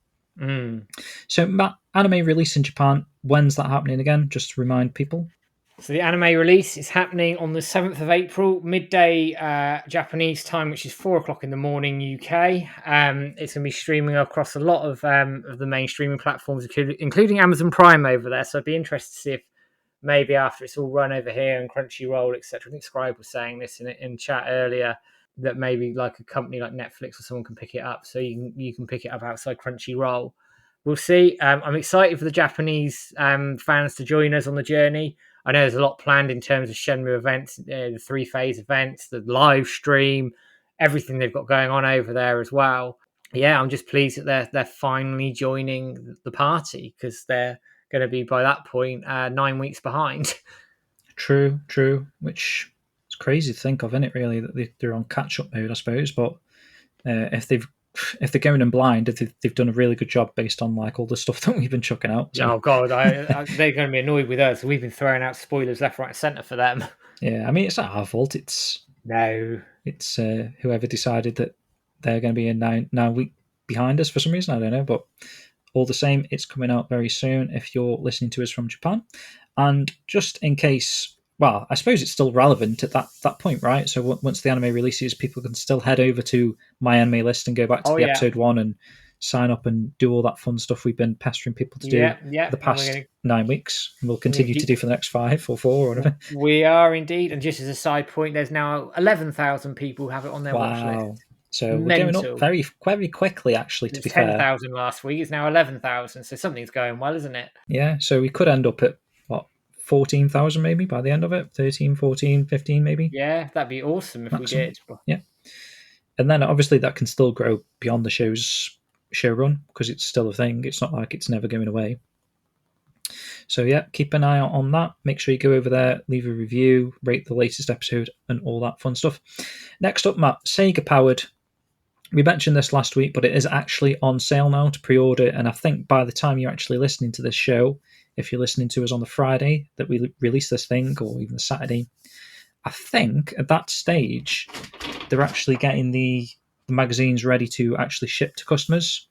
So Matt, anime release in Japan, when's that happening again, just to remind people?
So the anime release is happening on the 7th of April, midday Japanese time, which is 4 o'clock in the morning UK. It's going to be streaming across a lot of the main streaming platforms, including Amazon Prime over there. So I'd be interested to see if maybe after it's all run over here and Crunchyroll, etc. I think Scribe was saying this in chat earlier. that maybe like a company like Netflix or someone can pick it up, so you can pick it up outside Crunchyroll. We'll see. I'm excited for the Japanese fans to join us on the journey. I know there's a lot planned in terms of Shenmue events, the 3-phase events, the live stream, everything they've got going on over there as well. Yeah, I'm just pleased that they're finally joining the party, because they're going to be by that point 9 weeks behind.
True. Which is crazy to think of, isn't it? Really, that they're on catch-up mode, I suppose. But if they're going in blind, they've done a really good job based on like all the stuff that we've been chucking out. So.
Oh God, they're going to be annoyed with us. We've been throwing out spoilers left, right, and centre for them.
Yeah, I mean, it's not our fault. It's whoever decided that they're going to be a 9 week behind us for some reason. I don't know, but all the same, it's coming out very soon if you're listening to us from Japan. And just in case, well, I suppose it's still relevant at that point, right? So once the anime releases, people can still head over to my anime list and go back to episode 1 and sign up and do all that fun stuff we've been pestering people to do for the past 9 weeks. And we'll continue to do for the next 5 or 4 or whatever.
We are indeed. And just as a side point, there's now 11,000 people who have it on their watch list.
So we're going up very, very quickly, actually, to be
10,000 last week. It's now 11,000. So something's going well, isn't it?
Yeah. So we could end up at, 14,000 maybe by the end of it. 13, 14, 15 maybe.
Yeah, that'd be awesome if we did.
Yeah. And then obviously that can still grow beyond the show run, because it's still a thing. It's not like it's never going away. So yeah, keep an eye out on that. Make sure you go over there, leave a review, rate the latest episode, and all that fun stuff. Next up, Matt, Sega Powered. We mentioned this last week, but it is actually on sale now to pre-order. And I think by the time you're actually listening to this show, if you're listening to us on the Friday that we release this thing, or even the Saturday, I think at that stage, they're actually getting the magazines ready to actually ship to customers,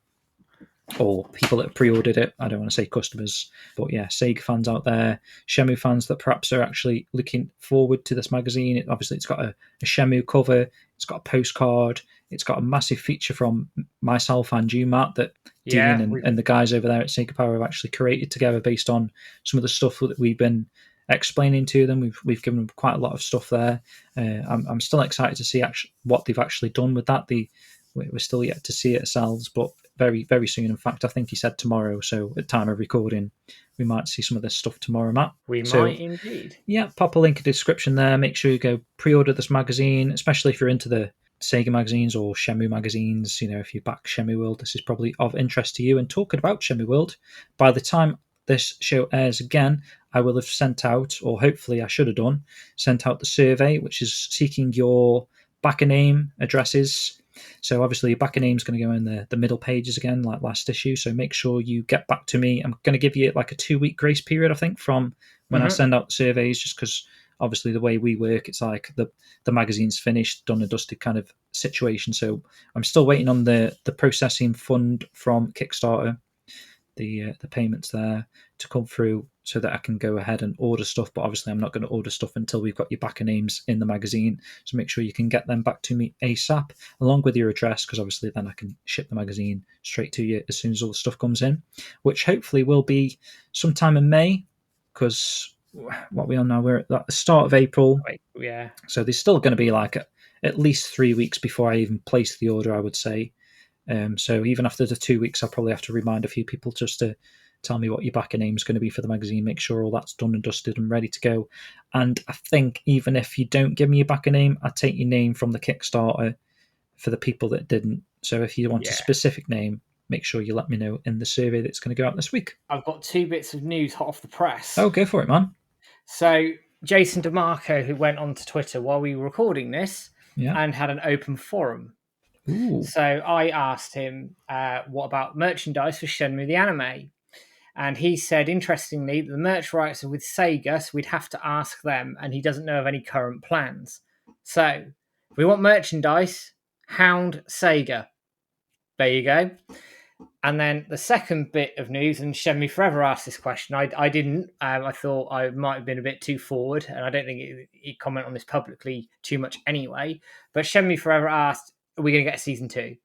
or people that have pre-ordered it. I don't want to say customers, but yeah, Sega fans out there, Shenmue fans that perhaps are actually looking forward to this magazine. Obviously, it's got a Shenmue cover, it's got a postcard, it's got a massive feature from myself and you, Matt, that Dean and the guys over there at Sega Power have actually created together based on some of the stuff that we've been explaining to them. We've given them quite a lot of stuff there. I'm still excited to see what they've actually done with that. We're still yet to see it ourselves, but very, very soon. In fact, I think he said tomorrow. So at time of recording, we might see some of this stuff tomorrow, Matt.
We might indeed.
Yeah, pop a link in the description there. Make sure you go pre-order this magazine, especially if you're into the Sega magazines or Shenmue magazines. If you back Shenmue World, this is probably of interest to you. And talking about Shenmue World, by the time this show airs again, I will have sent out, or hopefully I should have done, sent out the survey, which is seeking your backer name addresses. So obviously your backer name is going to go in the middle pages again, like last issue. So make sure you get back to me. I'm going to give you like a 2-week grace period, I think, from when I send out the surveys, just because obviously the way we work, it's like the magazine's finished, done and dusted kind of situation. So I'm still waiting on the processing fund from Kickstarter, the payments there to come through, so that I can go ahead and order stuff. But obviously I'm not going to order stuff until we've got your backer names in the magazine. So make sure you can get them back to me ASAP, along with your address, because obviously then I can ship the magazine straight to you as soon as all the stuff comes in, which hopefully will be sometime in May, because what we are now, we're at the start of April.
Yeah.
So there's still going to be like at least 3 weeks before I even place the order, I would say. So even after the 2 weeks, I'll probably have to remind a few people just to tell me what your backer name is going to be for the magazine. Make sure all that's done and dusted and ready to go. And I think even if you don't give me your backer name, I take your name from the Kickstarter for the people that didn't. So if you want a specific name, make sure you let me know in the survey that's going to go out this week.
I've got 2 bits of news hot off the press.
Oh, go for it, man.
So Jason DeMarco, who went onto Twitter while we were recording this and had an open forum.
Ooh.
So I asked him, what about merchandise for Shenmue the Anime? And he said, interestingly, the merch rights are with Sega, so we'd have to ask them, and he doesn't know of any current plans. So, if we want merchandise, hound Sega. There you go. And then the second bit of news, and Shenmue Forever asked this question. I didn't. I thought I might have been a bit too forward, and I don't think he'd comment on this publicly too much anyway. But Shenmue Forever asked, are we going to get a season 2?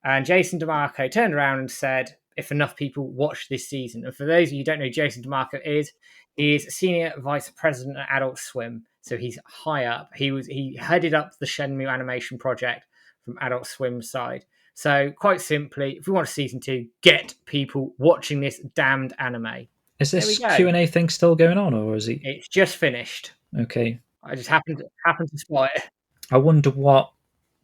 And Jason DeMarco turned around and said, if enough people watch this season. And for those of you who don't know who Jason DeMarco is, he is Senior Vice President at Adult Swim. So he's high up. He headed up the Shenmue animation project from Adult Swim's side. So quite simply, if we want a season 2, get people watching this damned anime.
Is
There we
this
go.
Q&A thing still going on, or is it?
It's just finished.
Okay.
I just happened to spot it.
I wonder what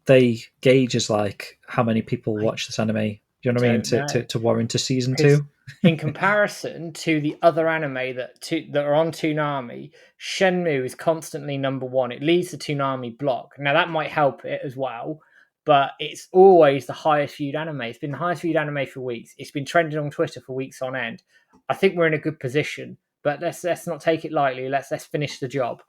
they gauge as like how many people watch this anime. You know what I mean?
Don't know.
To warrant a season 2.
In comparison to the other anime that are on Toonami, Shenmue is constantly number 1. It leads the Toonami block. Now that might help it as well, but it's always the highest viewed anime. It's been the highest viewed anime for weeks. It's been trending on Twitter for weeks on end. I think we're in a good position, but let's not take it lightly. Let's finish the job.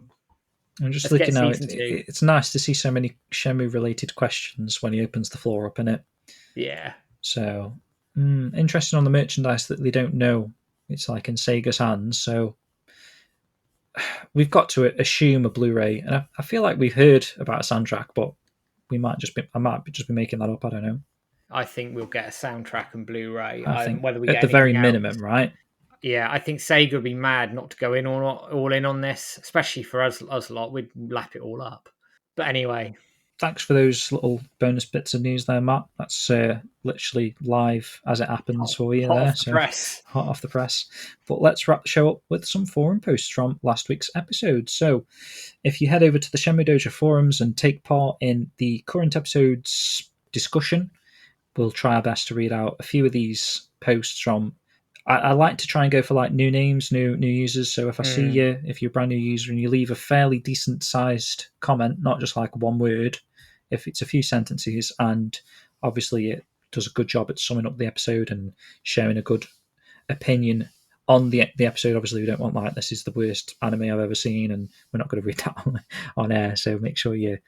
I'm just looking now. It's nice to see so many Shenmue related questions when he opens the floor up in it.
Yeah.
So interesting on the merchandise that they don't know it's like in Sega's hands. So we've got to assume a Blu-ray, and I feel like we've heard about a soundtrack, but I might just be making that up. I don't know.
I think we'll get a soundtrack and Blu-ray.
I think
whether we
at
get
the very
else.
minimum, right?
Yeah, I think Sega would be mad not to go in all in on this, especially for us lot. We'd lap it all up. But anyway.
Thanks for those little bonus bits of news there, Matt. That's literally live as it happens for you
hot
there.
Off the press.
Hot off the press. But let's wrap the show up with some forum posts from last week's episode. So if you head over to the Shenmue Dojo forums and take part in the current episode's discussion, we'll try our best to read out a few of these posts from... I like to try and go for like new names, new users. So if I see you, if you're a brand new user and you leave a fairly decent sized comment, not just like one word, if it's a few sentences, and obviously it does a good job at summing up the episode and sharing a good opinion on the episode. Obviously we don't want like this is the worst anime I've ever seen, and we're not going to read that on air. So make sure you're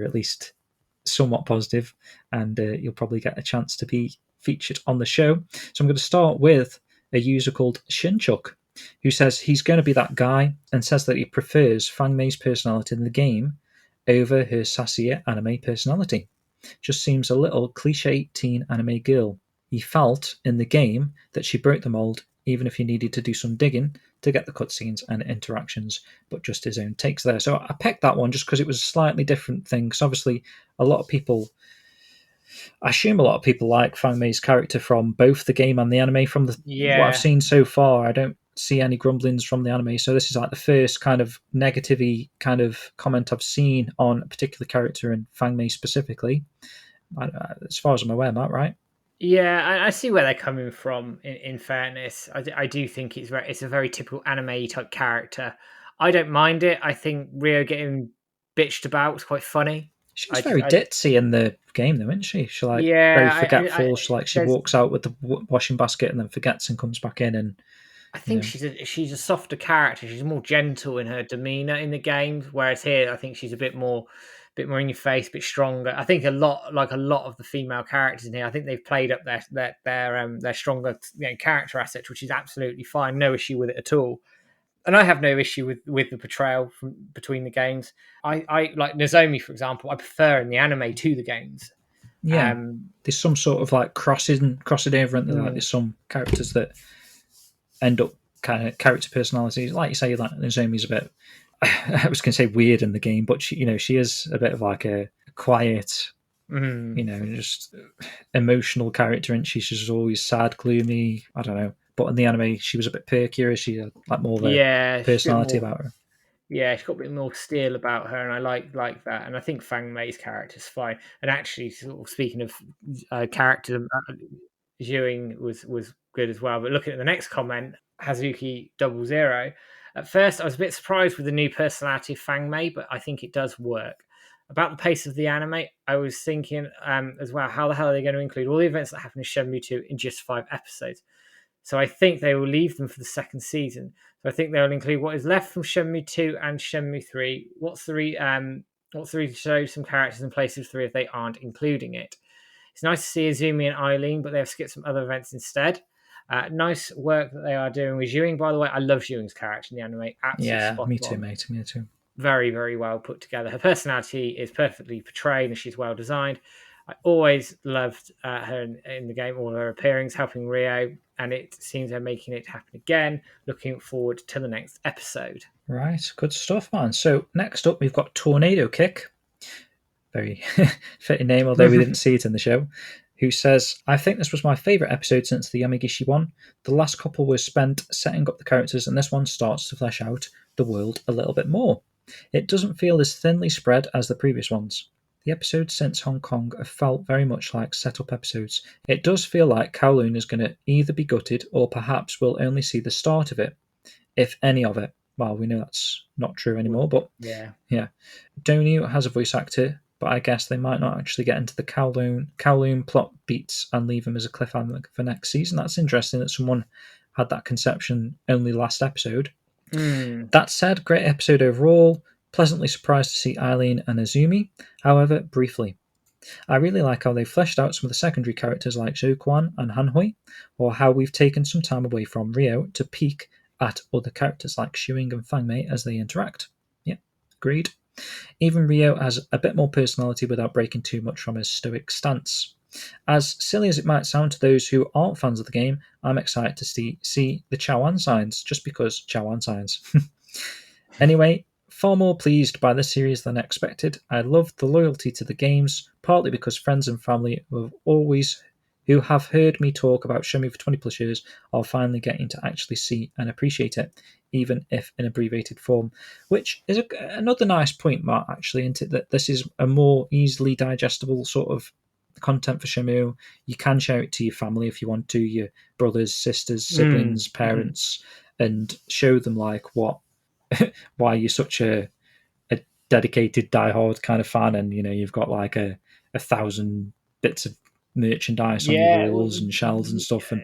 at least somewhat positive, and you'll probably get a chance to be featured on the show. So I'm going to start with a user called Shinchuk, who says he's going to be that guy and says that he prefers Fang Mei's personality in the game over her sassier anime personality. Just seems a little cliche teen anime girl. He felt in the game that she broke the mold, even if he needed to do some digging to get the cutscenes and interactions, but just his own takes there. So I picked that one just because it was a slightly different thing, because obviously I assume a lot of people like Fang Mei's character from both the game and the anime. From what I've seen so far, I don't see any grumblings from the anime. So this is like the first kind of negative-y kind of comment I've seen on a particular character in Fang Mei specifically. As far as I'm aware, Matt, right?
Yeah, I see where they're coming from. In fairness, I do think it's a very typical anime type character. I don't mind it. I think Rio getting bitched about was quite funny.
She's very ditzy in the game, though, isn't she? She very forgetful. She walks out with the washing basket and then forgets and comes back in. And
I think she's a softer character. She's more gentle in her demeanor in the games, whereas here I think she's a bit more in your face, a bit stronger. I think a lot of the female characters in here, I think they've played up their stronger character assets, which is absolutely fine. No issue with it at all. And I have no issue with the portrayal from between the games. I like Nozomi, for example. I prefer in the anime to the games.
Yeah, there's some sort of like crossing over into like there's some characters that end up kind of character personalities. Like you say, like Nozomi's a bit. I was going to say weird in the game, but she is a bit of like a quiet, just emotional character, and she's always sad, gloomy. I don't know. But in the anime, she was a bit perkier. She had like more of a personality about her.
Yeah, she's got a bit more steel about her, and I like that. And I think Fang Mei's character's fine. And actually, sort of speaking of character, Zhuing was good as well. But looking at the next comment, Hazuki00. At first, I was a bit surprised with the new personality of Fang Mei, but I think it does work. About the pace of the anime, I was thinking as well, how the hell are they going to include all the events that happen in Shenmue 2 in just 5 episodes? So I think they will leave them for the second season. So I think they'll include what is left from Shenmue 2 and Shenmue 3. What's the reason to show some characters in place of 3 if they aren't including it? It's nice to see Azumi and Eileen, but they've skipped some other events instead. Nice work that they are doing with Zhuing, by the way. I love Zhuing's character in the anime. Absolutely spot
me too,
on.
mate. Me too.
Very, very well put together. Her personality is perfectly portrayed and she's well designed. I always loved her in the game, all her appearance, helping Rio, and it seems they're making it happen again. Looking forward to the next episode.
Right, good stuff, man. So next up, we've got Tornado Kick. Very fitting name, although we didn't see it in the show. Who says, I think this was my favourite episode since the Yamagishi one. The last couple was spent setting up the characters, and this one starts to flesh out the world a little bit more. It doesn't feel as thinly spread as the previous ones. The episodes since Hong Kong have felt very much like set-up episodes. It does feel like Kowloon is going to either be gutted or perhaps we'll only see the start of it, if any of it. Well, we know that's not true anymore, but
yeah.
Donu has a voice actor, but I guess they might not actually get into the Kowloon plot beats and leave him as a cliffhanger for next season. That's interesting that someone had that conception only last episode. That said, great episode overall. Pleasantly surprised to see Eileen and Azumi, however, briefly. I really like how they fleshed out some of the secondary characters like Zhou and Hanhui, or how we've taken some time away from Rio to peek at other characters like Shuing and Fangmei as they interact. Yeah, agreed. Even Rio has a bit more personality without breaking too much from his stoic stance. As silly as it might sound to those who aren't fans of the game, I'm excited to see the Chawan signs, just because Chawan signs. Anyway, far more pleased by this series than expected. I loved the loyalty to the games, partly because friends and family who have heard me talk about Shenmue for 20 plus years are finally getting to actually see and appreciate it, even if in abbreviated form, which is another nice point, Matt, actually, isn't it, that this is a more easily digestible sort of content for Shenmue. You can share it to your family if you want to, your brothers, sisters, siblings, parents, and show them like why you're such a dedicated diehard kind of fan, and you've got like a 1,000 bits of merchandise on your walls and shelves and stuff, and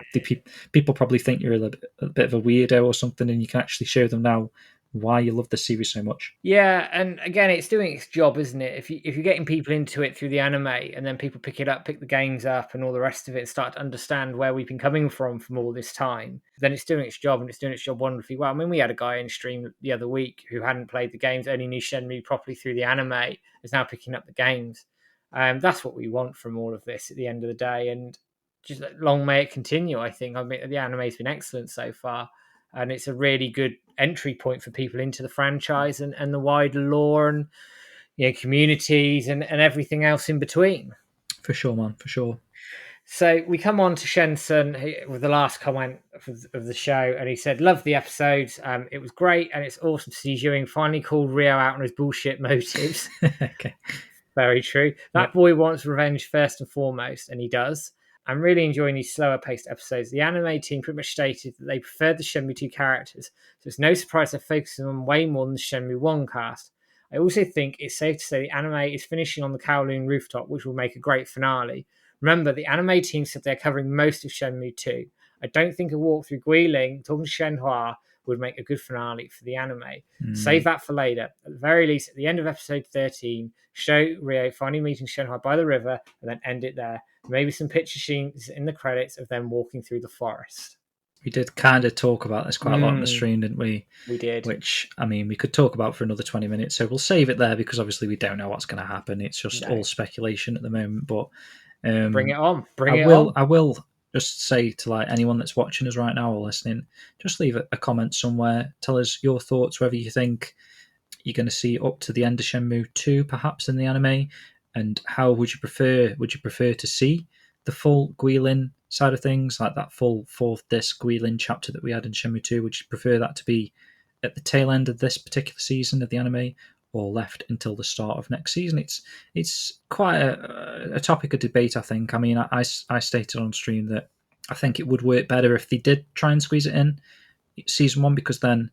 people probably think you're a bit of a weirdo or something, and you can actually show them now why you love the series so much.
Yeah, and again, it's doing its job, isn't it? If you're getting people into it through the anime, and then people pick it up, pick the games up, and all the rest of it, and start to understand where we've been coming from all this time, then it's doing its job, and it's doing its job wonderfully well. I mean, we had a guy in stream the other week who hadn't played the games, only knew Shenmue properly through the anime, is now picking up the games. That's what we want from all of this at the end of the day, and just long may it continue. I think the anime's been excellent so far, and it's a really good entry point for people into the franchise and the wider lore and communities and everything else in between.
For sure, man, for sure.
So we come on to Shensun with the last comment of the show, and he said, "Love the episode. It was great, and it's awesome to see Ewing finally called Rio out on his bullshit motives."
Okay.
Very true. That boy wants revenge first and foremost, and he does. I'm really enjoying these slower paced episodes. The anime team pretty much stated that they preferred the Shenmue 2 characters, so it's no surprise they're focusing on way more than the Shenmue 1 cast. I also think it's safe to say the anime is finishing on the Kowloon rooftop, which will make a great finale. Remember, the anime team said they're covering most of Shenmue 2. I don't think a walk through Guilin, talking to Shenhua, would make a good finale for the anime. Save that for later. At the very least, at the end of episode 13, show Rio finally meeting Shenhua by the river and then end it there. Maybe some picture scenes in the credits of them walking through the forest.
We did kind of talk about this quite a lot on the stream, didn't we?
We did.
Which, I mean, we could talk about for another 20 minutes, so we'll save it there because obviously we don't know what's going to happen. It's just all speculation at the moment, but
bring it on.
I will just say to like anyone that's watching us right now or listening, just leave a comment somewhere. Tell us your thoughts, whether you think you're going to see up to the end of Shenmue 2 perhaps in the anime, and how would you prefer to see the full Guilin side of things, like that full fourth disc Guilin chapter that we had in Shenmue 2? Would you prefer that to be at the tail end of this particular season of the anime, or left until the start of next season? It's quite a topic of debate, I think. I mean, I stated on stream that I think it would work better if they did try and squeeze it in season 1, because then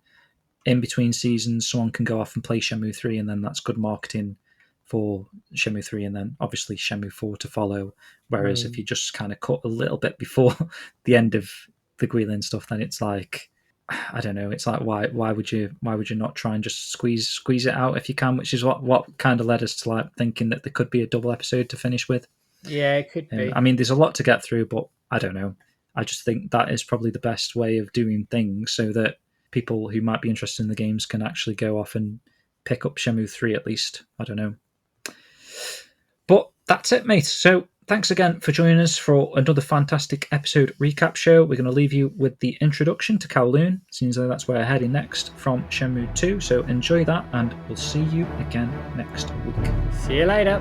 in between seasons someone can go off and play Shenmue 3, and then that's good marketing for Shenmue 3, and then obviously Shenmue 4 to follow. Whereas if you just kind of cut a little bit before the end of the Guilin stuff, then it's like, I don't know, it's like why would you not try and just squeeze it out if you can, which is what kind of led us to like thinking that there could be a double episode to finish with.
Yeah, it could be.
I mean, there's a lot to get through, but I don't know. I just think that is probably the best way of doing things, so that people who might be interested in the games can actually go off and pick up Shenmue 3 at least. I don't know. But That's it, mate. So thanks again for joining us for another fantastic episode recap show. We're going to leave you with the introduction to Kowloon, seems like that's where we're heading next from Shenmue 2. So enjoy that, and we'll see you again next week.
See you later.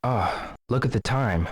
Ah, look at the time.